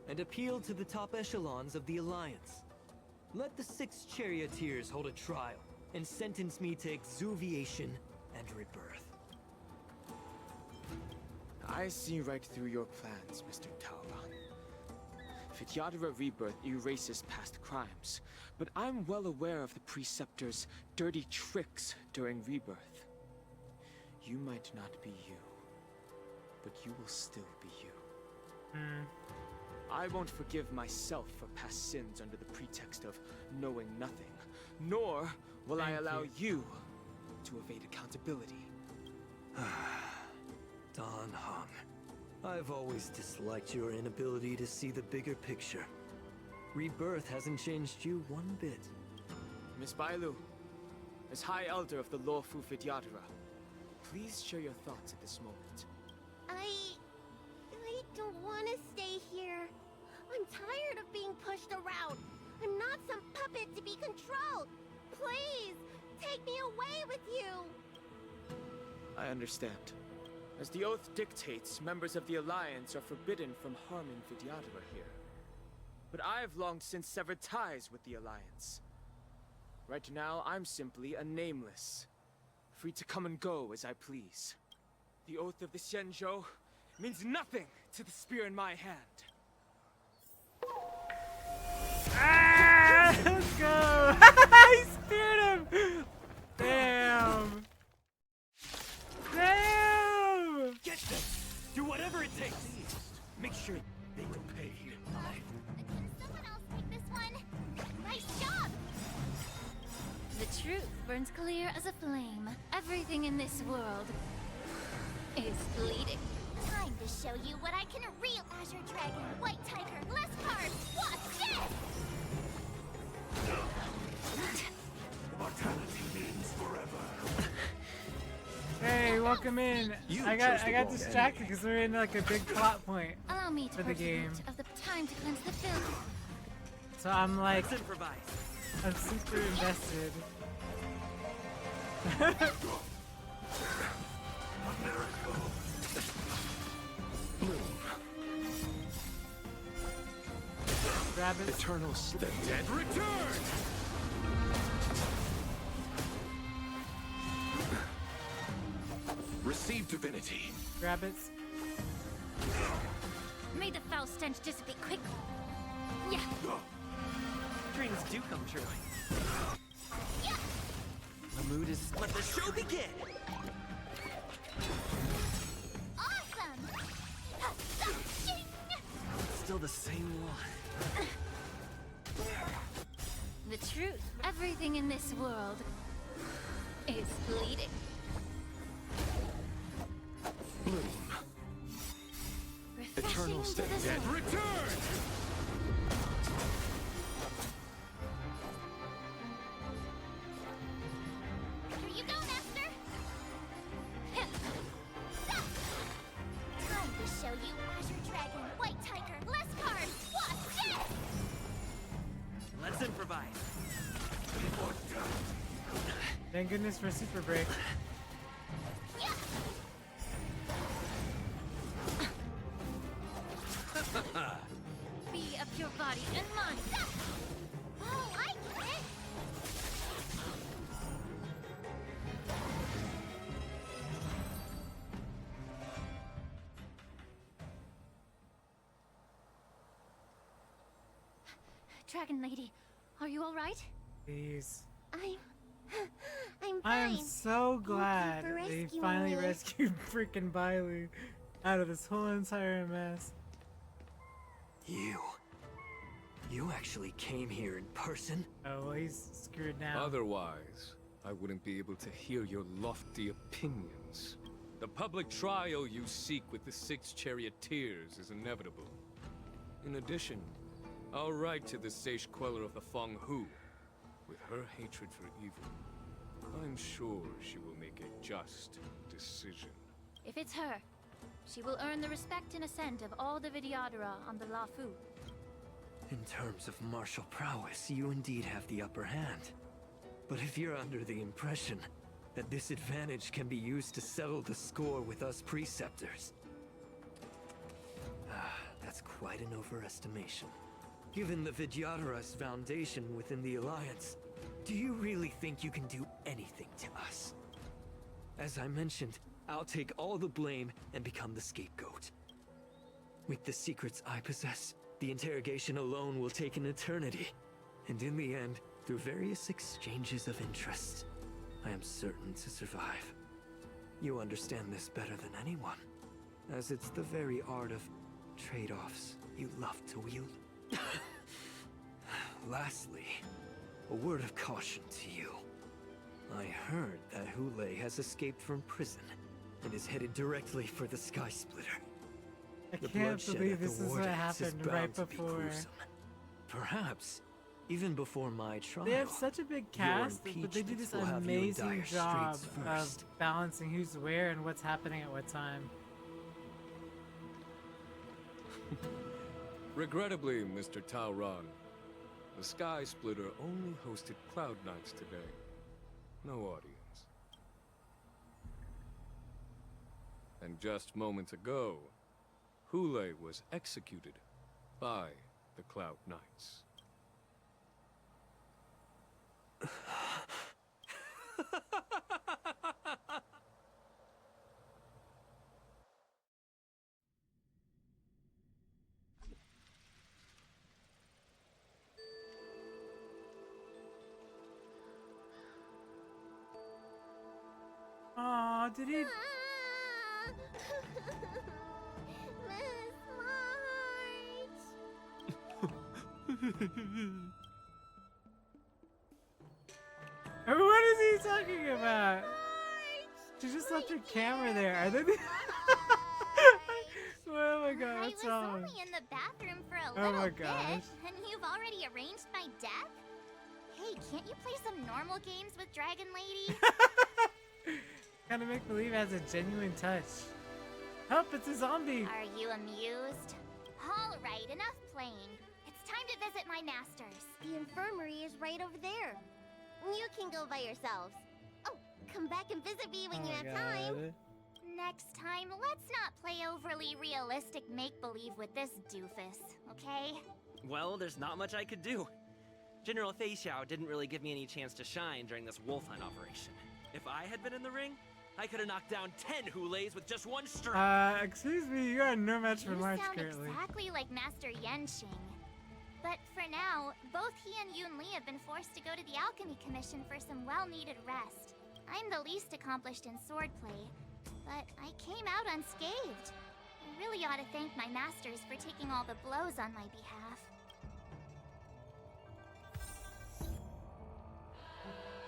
[SPEAKER 11] And appeal to the top echelons of the Alliance. Let the 6 charioteers hold a trial and sentence me to exuviation and rebirth.
[SPEAKER 14] I see right through your plans, Mr. Taoran. Vidyadhara Rebirth erases past crimes, but I'm well aware of the Preceptor's dirty tricks during Rebirth. You might not be you, but you will still be you. I won't forgive myself for past sins under the pretext of knowing nothing, nor will I allow you to evade accountability.
[SPEAKER 11] Dan Heng, I've always disliked your inability to see the bigger picture. Rebirth hasn't changed you one bit.
[SPEAKER 14] Miss Bailu, as High Elder of the Luofu Vidyadhara, please share your thoughts at this moment.
[SPEAKER 15] I don't want to stay here. I'm tired of being pushed around. I'm not some puppet to be controlled. Please, take me away with you.
[SPEAKER 14] I understand. As the oath dictates, members of the Alliance are forbidden from harming Vidyadhara here. But I've long since severed ties with the Alliance. Right now, I'm simply a nameless, free to come and go as I please. The oath of the Xianzhou means nothing to the spear in my hand.
[SPEAKER 6] Ah, let's go! I speared him! Damn! Damn!
[SPEAKER 11] Get them! Do whatever it takes! Make sure they repay you.
[SPEAKER 7] Can someone else take this one? Nice job! The truth burns clear as a flame. Everything in this world is bleeding. Time to show you what I can real Azure Dragon, White Tiger, less carbs, what's this?
[SPEAKER 4] Mortality means forever.
[SPEAKER 6] Hey, welcome in. I got distracted because we're in like a big plot point
[SPEAKER 7] Allow me to
[SPEAKER 6] for the game.
[SPEAKER 7] of the time to cleanse the filth.
[SPEAKER 6] So I'm like,
[SPEAKER 11] Let's improvise.
[SPEAKER 6] I'm super invested. Rabbit.
[SPEAKER 4] Eternal sleep. The dead return! Receive divinity.
[SPEAKER 6] Rabbits.
[SPEAKER 7] May the foul stench dissipate quickly. Yeah.
[SPEAKER 11] Dreams do come true.
[SPEAKER 7] Yeah.
[SPEAKER 11] The mood is. Let the show begin!
[SPEAKER 7] Awesome.
[SPEAKER 11] Still the same one.
[SPEAKER 7] The truth. Everything in this world is bleeding.
[SPEAKER 4] Bloom. Eternal state. Dead return!
[SPEAKER 7] Here you go, Master. Time to show you Azure Dragon, White Tiger, less carbs. What's this?
[SPEAKER 11] Let's improvise.
[SPEAKER 6] Thank goodness for Super Break.
[SPEAKER 7] Yeah. Be of your body and mind. Oh, I get it. Dragon Lady, are you alright?
[SPEAKER 6] Please.
[SPEAKER 15] I'm fine.
[SPEAKER 6] I'm so glad
[SPEAKER 15] for
[SPEAKER 6] they
[SPEAKER 15] rescuing
[SPEAKER 6] finally
[SPEAKER 15] me.
[SPEAKER 6] rescued freaking Bailu out of this whole entire mess.
[SPEAKER 11] You actually came here in person?
[SPEAKER 6] Oh, well, he's screwed now.
[SPEAKER 16] Otherwise, I wouldn't be able to hear your lofty opinions. The public trial you seek with the 6 charioteers is inevitable. In addition, I'll write to the sage queller of the Feng Hu. With her hatred for evil, I'm sure she will make a just decision.
[SPEAKER 7] If it's her, she will earn the respect and assent of all the Vidyadhara on the Luofu.
[SPEAKER 11] In terms of martial prowess, you indeed have the upper hand. But if you're under the impression that this advantage can be used to settle the score with us preceptors, that's quite an overestimation. Given the Vidyadhara's foundation within the Alliance, do you really think you can do anything to us? As I mentioned, I'll take all the blame and become the scapegoat. With the secrets I possess, the interrogation alone will take an eternity. And in the end, through various exchanges of interest, I am certain to survive. You understand this better than anyone, as it's the very art of trade-offs you love to wield. Lastly, a word of caution to you. I heard that Hule has escaped from prison and is headed directly for the Sky Splitter.
[SPEAKER 6] I
[SPEAKER 11] The
[SPEAKER 6] can't
[SPEAKER 11] bloodshed
[SPEAKER 6] believe
[SPEAKER 11] at the
[SPEAKER 6] this is what
[SPEAKER 11] Wardance
[SPEAKER 6] happened
[SPEAKER 11] bound
[SPEAKER 6] right
[SPEAKER 11] to be
[SPEAKER 6] before.
[SPEAKER 11] gruesome. Perhaps even before my trial.
[SPEAKER 6] They have such a big cast, but they do this amazing job of balancing who's where and what's happening at what time.
[SPEAKER 16] Regrettably, Mr. Taoran, the Sky Splitter only hosted Cloud Knights today. No audience. And just moments ago, Hule was executed by the Cloud Knights.
[SPEAKER 6] Aw, did he?
[SPEAKER 15] Miss
[SPEAKER 6] What is he talking about? She just left her camera there. Are they? Oh my god,
[SPEAKER 7] I
[SPEAKER 6] what's
[SPEAKER 7] was
[SPEAKER 6] wrong?
[SPEAKER 7] only in the bathroom for a
[SPEAKER 6] Oh
[SPEAKER 7] little
[SPEAKER 6] my
[SPEAKER 7] bit,
[SPEAKER 6] gosh.
[SPEAKER 7] and you've already arranged my death? Hey, can't you play some normal games with Dragon Lady?
[SPEAKER 6] Kinda make believe it has a genuine touch. Help, it's a zombie!
[SPEAKER 7] Are you amused? Alright, enough playing. It's time to visit my masters.
[SPEAKER 15] The infirmary is right over there. You can go by yourselves. Oh, come back and visit me when you have time.
[SPEAKER 7] Next time, let's not play overly realistic make-believe with this doofus, okay?
[SPEAKER 17] Well, there's not much I could do. General Fei Xiao didn't really give me any chance to shine during this wolf hunt operation. If I had been in the ring, I could have knocked down 10 Huleis with just one strike.
[SPEAKER 6] Excuse me, you are no match for
[SPEAKER 7] You
[SPEAKER 6] March
[SPEAKER 7] sound
[SPEAKER 6] currently.
[SPEAKER 7] exactly like Master Yenshing. But for now, both he and Yun Li have been forced to go to the Alchemy Commission for some well-needed rest. I'm the least accomplished in swordplay, but I came out unscathed. I really ought to thank my masters for taking all the blows on my behalf.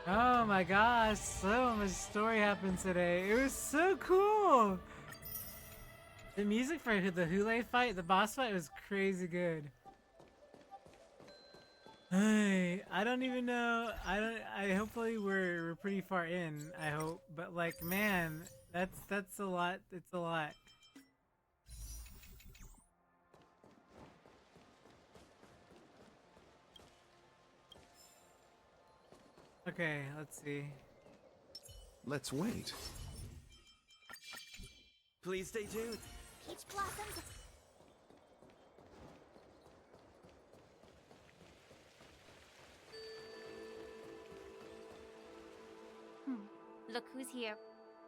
[SPEAKER 6] Oh my gosh, so much story happened today. It was so cool! The music for the Hule fight, the boss fight, was crazy good. I don't even know. Hopefully we're pretty far in, I hope. But like, man, that's a lot. It's a lot. Okay, let's see.
[SPEAKER 8] Let's wait.
[SPEAKER 17] Please stay tuned.
[SPEAKER 7] Peach Blossoms. Look who's here.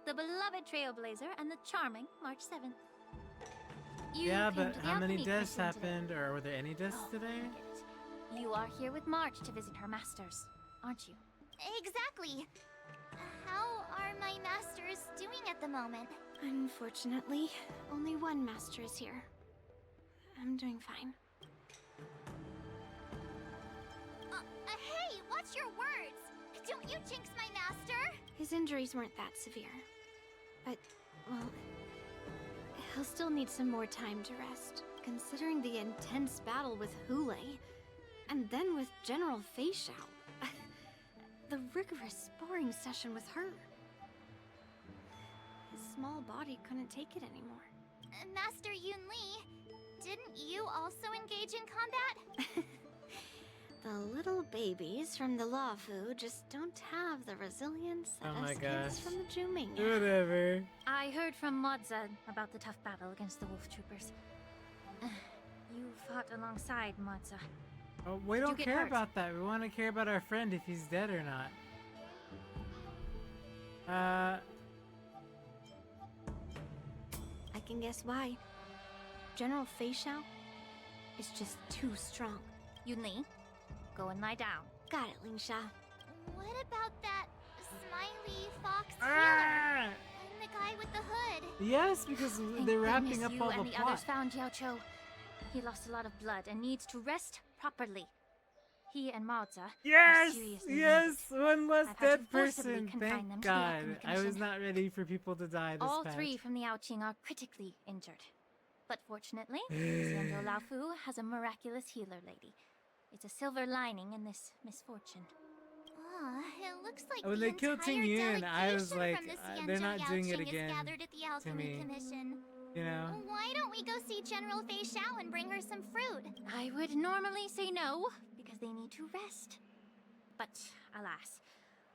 [SPEAKER 7] The beloved Trailblazer and the charming March 7th. You
[SPEAKER 6] Yeah,
[SPEAKER 7] came
[SPEAKER 6] but
[SPEAKER 7] to the
[SPEAKER 6] how many
[SPEAKER 7] Alchemy
[SPEAKER 6] deaths
[SPEAKER 7] Commission today.
[SPEAKER 6] happened, or were there any deaths today?
[SPEAKER 7] Forget it. You are here with March to visit her masters, aren't you? Exactly. How are my masters doing at the moment?
[SPEAKER 2] Unfortunately, only one master is here. I'm doing fine.
[SPEAKER 7] Hey, watch your words! Don't you jinx my master!
[SPEAKER 2] His injuries weren't that severe. But, well, he'll still need some more time to rest, considering the intense battle with Hule, and then with General Fei Xiao. The rigorous sparring session with her. His small body couldn't take it anymore.
[SPEAKER 7] Master Yunli, didn't you also engage in combat?
[SPEAKER 2] The little babies from the Luofu just don't have the resilience that
[SPEAKER 6] Oh my
[SPEAKER 2] us kids
[SPEAKER 6] gosh.
[SPEAKER 2] from the Juming.
[SPEAKER 6] Whatever.
[SPEAKER 18] I heard from Modza about the tough battle against the wolf troopers. You fought alongside Modza.
[SPEAKER 6] Oh, we
[SPEAKER 18] Did you
[SPEAKER 6] don't
[SPEAKER 18] get
[SPEAKER 6] care
[SPEAKER 18] hurt?
[SPEAKER 6] about that. We want to care about our friend if he's dead or not.
[SPEAKER 2] I can guess why. General Fei Xiao is just too strong.
[SPEAKER 18] Yunli, go and lie down.
[SPEAKER 2] Got it, Lingsha.
[SPEAKER 7] What about that smiley fox
[SPEAKER 6] Ah!
[SPEAKER 7] healer? And the guy with the hood?
[SPEAKER 6] Yes, because
[SPEAKER 18] Thank
[SPEAKER 6] they're wrapping
[SPEAKER 18] goodness
[SPEAKER 6] up
[SPEAKER 18] you
[SPEAKER 6] all
[SPEAKER 18] and
[SPEAKER 6] the
[SPEAKER 18] the
[SPEAKER 6] plot.
[SPEAKER 18] others found Yao Cho. He lost a lot of blood and needs to rest properly. He and Maoza are
[SPEAKER 6] Yes!
[SPEAKER 18] seriously
[SPEAKER 6] Yes!
[SPEAKER 18] wounded.
[SPEAKER 6] One less
[SPEAKER 18] I've had
[SPEAKER 6] dead
[SPEAKER 18] to forcibly
[SPEAKER 6] person.
[SPEAKER 18] confine
[SPEAKER 6] Thank
[SPEAKER 18] them to the
[SPEAKER 6] God.
[SPEAKER 18] alchemy
[SPEAKER 6] I was
[SPEAKER 18] commission.
[SPEAKER 6] not ready for people to die this
[SPEAKER 18] All
[SPEAKER 6] fast.
[SPEAKER 18] three from the Yaoqing are critically injured. But fortunately, Xiando Laofu has a miraculous healer lady. It's a silver lining in this misfortune.
[SPEAKER 7] It looks like
[SPEAKER 6] When
[SPEAKER 7] the
[SPEAKER 6] they killed
[SPEAKER 7] entire
[SPEAKER 6] Ting Yun, I was
[SPEAKER 7] delegation
[SPEAKER 6] like,
[SPEAKER 7] from the
[SPEAKER 6] they're
[SPEAKER 7] Xianzhou
[SPEAKER 6] not doing it
[SPEAKER 7] Yaoqing is
[SPEAKER 6] again
[SPEAKER 7] gathered at the
[SPEAKER 6] to
[SPEAKER 7] Alchemy
[SPEAKER 6] me.
[SPEAKER 7] Commission.
[SPEAKER 6] You know?
[SPEAKER 7] Why don't we go see General Fei Xiao and bring her some fruit?
[SPEAKER 18] I would normally say no, because they need to rest. But alas,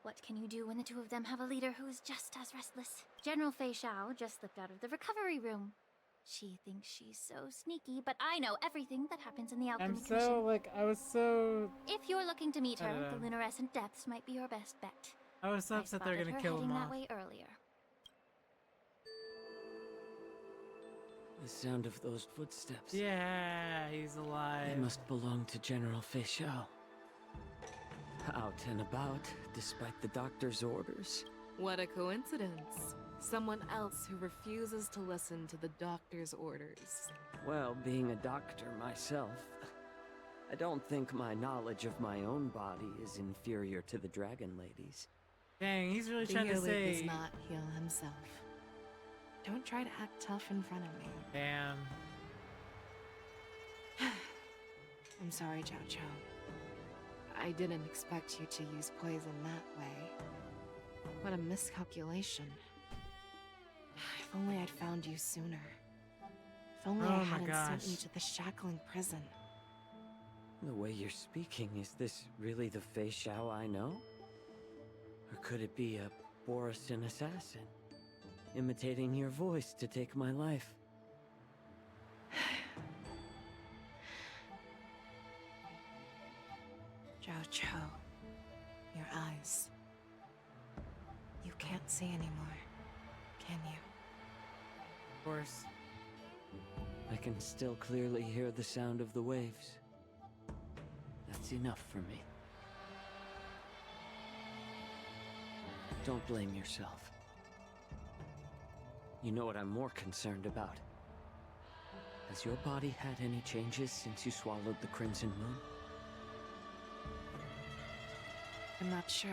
[SPEAKER 18] what can you do when the two of them have a leader who is just as restless? General Fei Xiao just slipped out of the recovery room. She thinks she's so sneaky, but I know everything that happens in the Alchemy
[SPEAKER 6] I'm
[SPEAKER 18] Commission.
[SPEAKER 6] so, like, I was so...
[SPEAKER 18] If you're looking to meet
[SPEAKER 6] I
[SPEAKER 18] her,
[SPEAKER 6] don't
[SPEAKER 18] the
[SPEAKER 6] know.
[SPEAKER 18] luminescent depths might be your best bet.
[SPEAKER 6] I was so
[SPEAKER 18] I
[SPEAKER 6] upset they were
[SPEAKER 18] spotted
[SPEAKER 6] gonna
[SPEAKER 18] her
[SPEAKER 6] kill
[SPEAKER 18] heading
[SPEAKER 6] him
[SPEAKER 18] that
[SPEAKER 6] off.
[SPEAKER 18] way earlier.
[SPEAKER 11] The sound of those footsteps.
[SPEAKER 6] Yeah, he's alive.
[SPEAKER 11] They must belong to General Fei Xiao. Out and about, despite the doctor's orders.
[SPEAKER 5] What a coincidence. Someone else who refuses to listen to the doctor's orders.
[SPEAKER 11] Well, being a doctor myself, I don't think my knowledge of my own body is inferior to the Dragon Lady's.
[SPEAKER 6] Dang, he's really
[SPEAKER 5] The
[SPEAKER 6] trying to
[SPEAKER 5] Healer
[SPEAKER 6] say...
[SPEAKER 5] does not heal himself. Don't try to act tough in front of me.
[SPEAKER 6] Damn.
[SPEAKER 5] I'm sorry, Zhao Cho. I didn't expect you to use poison that way. What a miscalculation. If only I'd found you sooner. If only I
[SPEAKER 6] Oh my
[SPEAKER 5] hadn't sent you
[SPEAKER 6] gosh.
[SPEAKER 5] to the shackling prison.
[SPEAKER 11] The way you're speaking, is this really the Fei Xiao I know? Or could it be a Borisin assassin? Imitating your voice to take my life?
[SPEAKER 5] Zhao Cho, your eyes. You can't see anymore, can you?
[SPEAKER 6] Of course.
[SPEAKER 11] I can still clearly hear the sound of the waves. That's enough for me. Don't blame yourself. You know what I'm more concerned about? Has your body had any changes since you swallowed the Crimson Moon?
[SPEAKER 5] I'm not sure.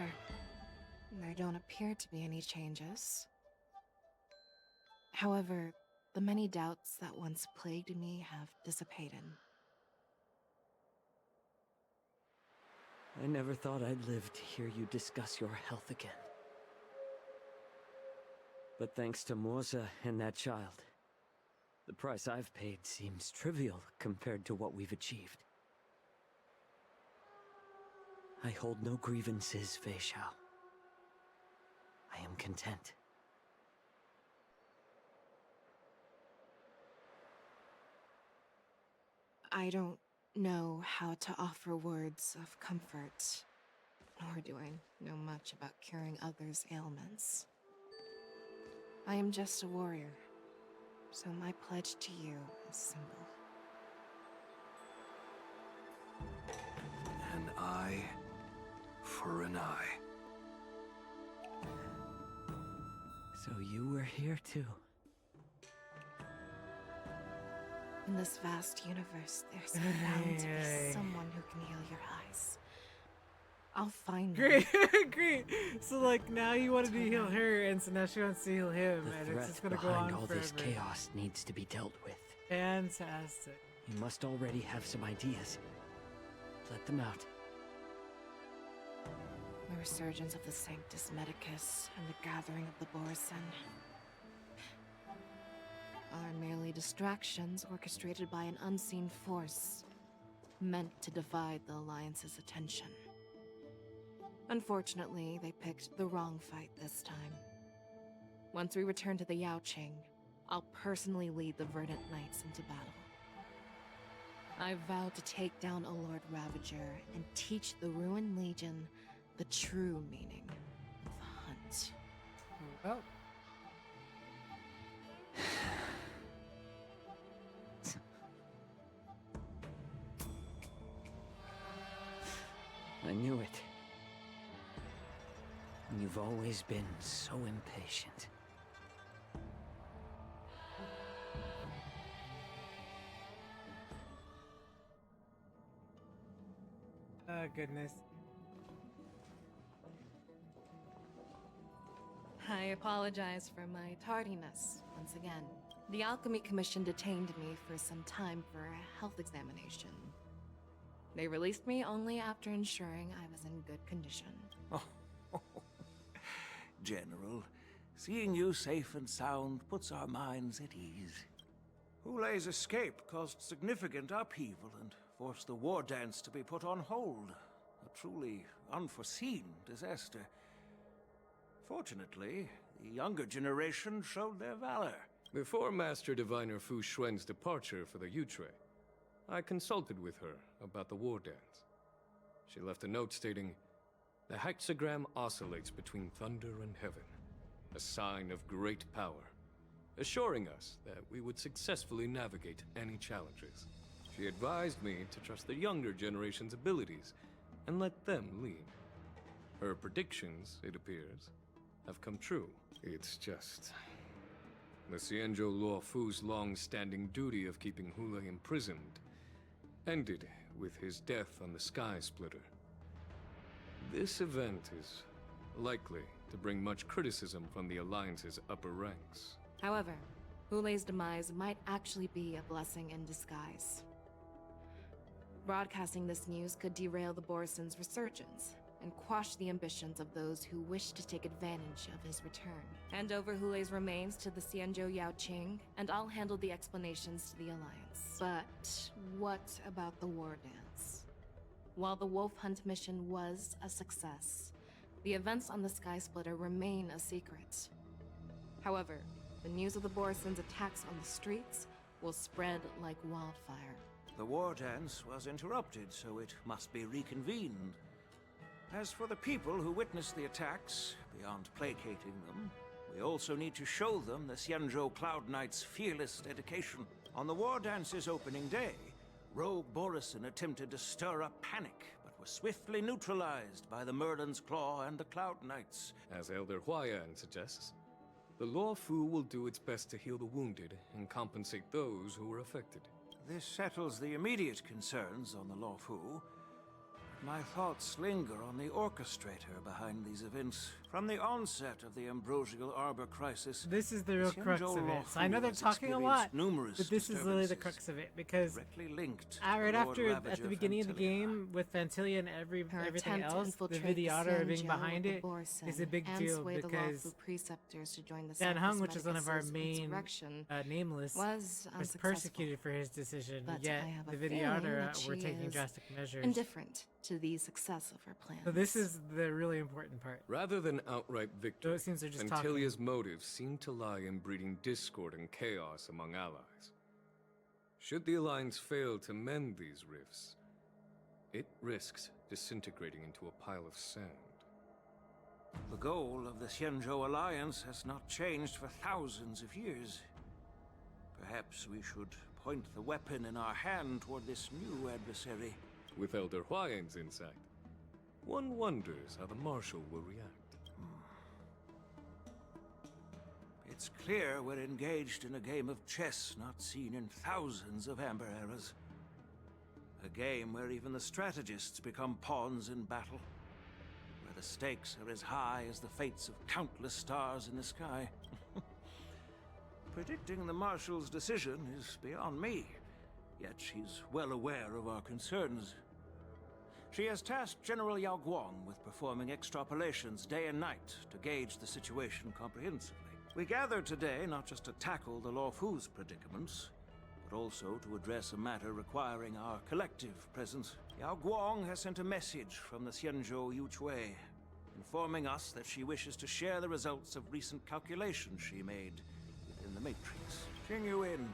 [SPEAKER 5] There don't appear to be any changes. However, the many doubts that once plagued me have dissipated.
[SPEAKER 11] I never thought I'd live to hear you discuss your health again. But thanks to Moza and that child, the price I've paid seems trivial compared to what we've achieved. I hold no grievances, Fei Xiao. I am content.
[SPEAKER 5] I don't know how to offer words of comfort, nor do I know much about curing others' ailments. I am just a warrior, so my pledge to you is simple.
[SPEAKER 1] eye for an eye.
[SPEAKER 11] So you were here too.
[SPEAKER 5] In this vast universe, there's bound to be someone who can heal your eyes. I'll find them.
[SPEAKER 6] Great, great. So like now you wanted to heal her, and so now she wants to heal him,
[SPEAKER 11] The
[SPEAKER 6] and it's
[SPEAKER 11] threat
[SPEAKER 6] just gonna go
[SPEAKER 11] behind
[SPEAKER 6] on
[SPEAKER 11] all
[SPEAKER 6] forever.
[SPEAKER 11] this chaos needs to be dealt with.
[SPEAKER 6] Fantastic.
[SPEAKER 11] You must already have some ideas. Let them out.
[SPEAKER 5] The resurgence of the Sanctus Medicus and the gathering of the Borison are merely distractions orchestrated by an unseen force meant to divide the Alliance's attention. Unfortunately, they picked the wrong fight this time. Once we return to the Yaoqing, I'll personally lead the Verdant Knights into battle. I vow to take down a Lord Ravager and teach the Ruined Legion the true meaning of hunt.
[SPEAKER 6] Well.
[SPEAKER 11] I knew it. You've always been so impatient.
[SPEAKER 6] Oh, goodness.
[SPEAKER 5] I apologize for my tardiness once again. The Alchemy Commission detained me for some time for a health examination. They released me only after ensuring I was in good condition.
[SPEAKER 13] General, seeing you safe and sound puts our minds at ease. Hulei's escape caused significant upheaval and forced the Wardance to be put on hold. A truly unforeseen disaster. Fortunately, the younger generation showed their valor.
[SPEAKER 16] Before Master Diviner Fu Xuan's departure for the Yutre, I consulted with her about the Wardance. She left a note stating, "The hexagram oscillates between thunder and heaven, a sign of great power, assuring us that we would successfully navigate any challenges. She advised me to trust the younger generation's abilities and let them lead. Her predictions, it appears, have come true. It's just... the Xianzhou Luofu's long-standing duty of keeping Hulei imprisoned ended with his death on the Sky Splitter. This event is likely to bring much criticism from the Alliance's upper ranks."
[SPEAKER 5] However, Hulei's demise might actually be a blessing in disguise. Broadcasting this news could derail the Borison's resurgence and quash the ambitions of those who wish to take advantage of his return. Hand over Hulei's remains to the Xianzhou Yaoqing, and I'll handle the explanations to the Alliance. But what about the Wardance? While the Wolf Hunt mission was a success, the events on the Sky Splitter remain a secret. However, the news of the Borison's attacks on the streets will spread like wildfire.
[SPEAKER 13] The Wardance was interrupted, so it must be reconvened. As for the people who witnessed the attacks, beyond placating them, we also need to show them the Xianzhou Cloud Knight's fearless dedication. On the Wardance's opening day, Rogue Borison attempted to stir up panic, but was swiftly neutralized by the Merlin's Claw and the Cloud Knights.
[SPEAKER 16] As Elder Huayan suggests, the Luofu will do its best to heal the wounded and compensate those who were affected.
[SPEAKER 13] This settles the immediate concerns on the Luofu. My thoughts linger on the orchestrator behind these events. From the onset of the Ambrosial Arbor crisis,
[SPEAKER 6] this is the real crux of it. So I know they're talking a lot, but this is literally the crux of it, because right after, at the beginning of the game, with Vantilia and everything else, the Vidyadhara being behind it is a big deal, because Dan Hung, which is one of our main nameless, was persecuted for his decision, yet the Vidyadhara were taking drastic measures.
[SPEAKER 5] Indifferent to the success of her plan.
[SPEAKER 6] So this is the really important part.
[SPEAKER 16] Rather than outright victory,
[SPEAKER 6] it seems they're just
[SPEAKER 16] Ventilia's motives seem to lie in breeding discord and chaos among allies. Should the Alliance fail to mend these rifts, it risks disintegrating into a pile of sand.
[SPEAKER 13] The goal of the Xianzhou Alliance has not changed for thousands of years. Perhaps we should point the weapon in our hand toward this new adversary.
[SPEAKER 16] With Elder Huayan's insight, One wonders how the Marshal will react.
[SPEAKER 13] It's clear we're engaged in a game of chess not seen in thousands of Amber Eras. A game where even the strategists become pawns in battle. Where the stakes are as high as the fates of countless stars in the sky. Predicting the Marshal's decision is beyond me, yet she's well aware of our concerns. She has tasked General Yao Guang with performing extrapolations day and night to gauge the situation comprehensively. We gathered today not just to tackle the Luofu's predicaments, but also to address a matter requiring our collective presence. Yao Guang has sent a message from the Xianzhou Yuchui, informing us that she wishes to share the results of recent calculations she made within the Matrix. Jing Yuan,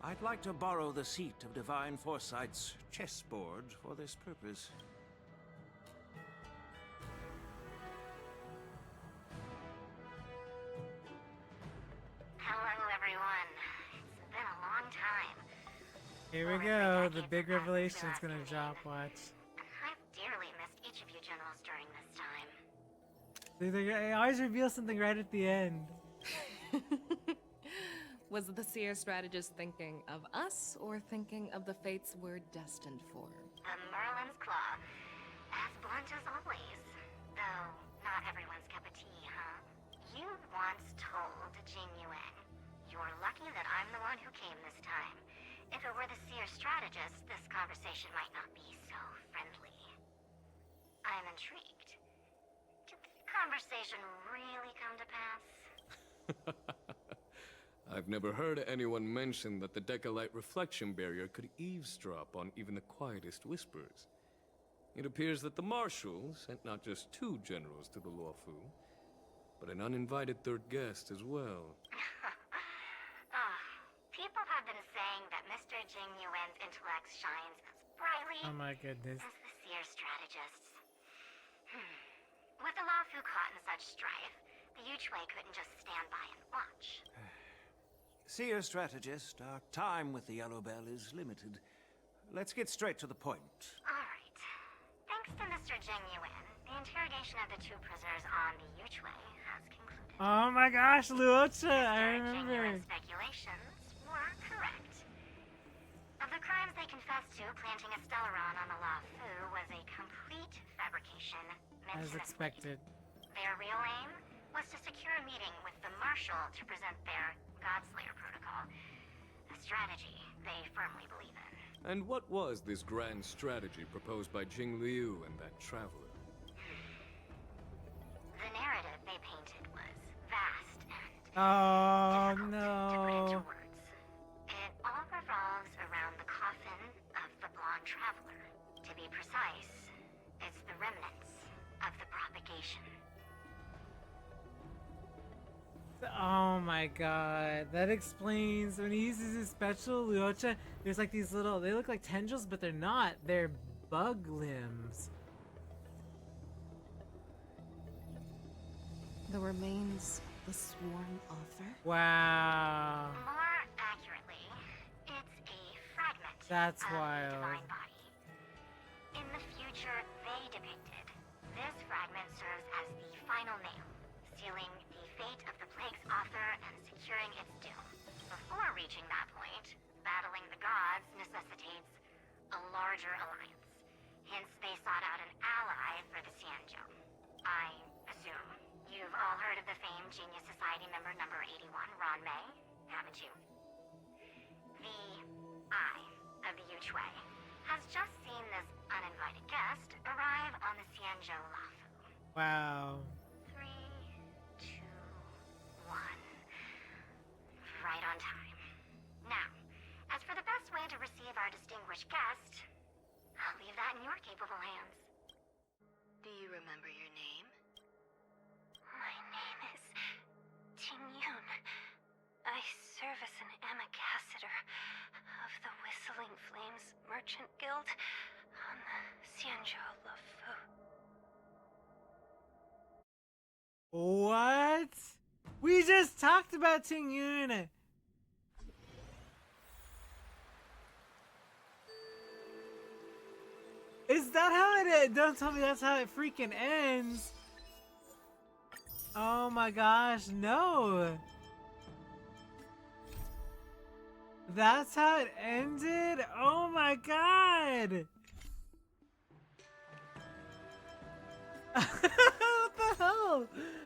[SPEAKER 13] I'd like to borrow the seat of Divine Foresight's chessboard for this purpose.
[SPEAKER 19] Hello, everyone. It's been a long time.
[SPEAKER 6] Here we go. The big revelation's gonna drop. Watch.
[SPEAKER 19] I've dearly missed each of you generals during this time.
[SPEAKER 6] They always reveal something right at the end.
[SPEAKER 5] Was the seer strategist thinking of us or thinking of the fates we're destined for?
[SPEAKER 19] The Merlin's Claw. As blunt as always. Though, not everyone's cup of tea, huh? You once told Jing Yuan, "You're lucky that I'm the one who came this time. If it were the seer strategist, this conversation might not be so friendly." I'm intrigued. Did the conversation really come to pass?
[SPEAKER 16] I've never heard anyone mention that the Decalite reflection barrier could eavesdrop on even the quietest whispers. It appears that the Marshal sent not just 2 generals to the Luofu, but an uninvited 3rd guest as well.
[SPEAKER 19] People have been saying that Mr. Jing Yuan's intellect shines as brightly
[SPEAKER 6] Oh my goodness.
[SPEAKER 19] as the seer strategist's. With the Luofu caught in such strife, the Yuchui couldn't just stand by and watch.
[SPEAKER 13] Seer strategist, our time with the Yellow Bell is limited. Let's get straight to the point.
[SPEAKER 19] Alright. Thanks to Mr. Jing Yuan, the interrogation of the 2 prisoners on the Yuchui has concluded.
[SPEAKER 6] Oh my gosh, Luocha, I
[SPEAKER 19] Jing
[SPEAKER 6] remember.
[SPEAKER 19] Yuan's speculations were correct. Of the crimes they confessed to, planting a Stellaron on the Luofu was a complete fabrication meant
[SPEAKER 6] As
[SPEAKER 19] to
[SPEAKER 6] expected.
[SPEAKER 19] Their real aim was to secure a meeting with the Marshal to present their Godslayer protocol, a strategy they firmly believe in.
[SPEAKER 16] And what was this grand strategy proposed by Jing Liu and that traveler?
[SPEAKER 19] The narrative they painted was vast and
[SPEAKER 6] Oh
[SPEAKER 19] to put
[SPEAKER 6] no.
[SPEAKER 19] into words. It all revolves around the coffin of the blonde traveler. To be precise, it's the remnants of the propagation.
[SPEAKER 6] Oh my god. That explains when he uses his special Luocha, there's like these little, they look like tendrils, but they're not. They're bug limbs.
[SPEAKER 5] The remains of the sworn author?
[SPEAKER 6] Wow.
[SPEAKER 19] More accurately, it's a fragment
[SPEAKER 6] That's
[SPEAKER 19] of the
[SPEAKER 6] wild.
[SPEAKER 19] divine body. In the future they depicted, this fragment serves as the final nail, sealing the fate of the plague's author and securing its doom. Before reaching that point, battling the gods necessitates a larger alliance. Hence, they sought out an ally for the Xianzhou. I assume you've all heard of the famed Genius Society member number 81, Ron Mei, haven't you? The Eye of the Yuchui has just seen this uninvited guest arrive on the Xianzhou Luofu.
[SPEAKER 6] Wow.
[SPEAKER 19] 3, 2, 1. Right on time. Now, as for the best way to receive our distinguished guest, I'll leave that in your capable hands.
[SPEAKER 10] Do you remember your name?
[SPEAKER 19] My name is Ting Yun. I serve as an ambassador of the Whistling Flames Merchant Guild on the Xianzhou Luofu.
[SPEAKER 6] What? We just talked about Ting Yun. Is that how it? Don't tell me that's how it freaking ends. Oh my gosh, no. That's how it ended? Oh my god. What the hell?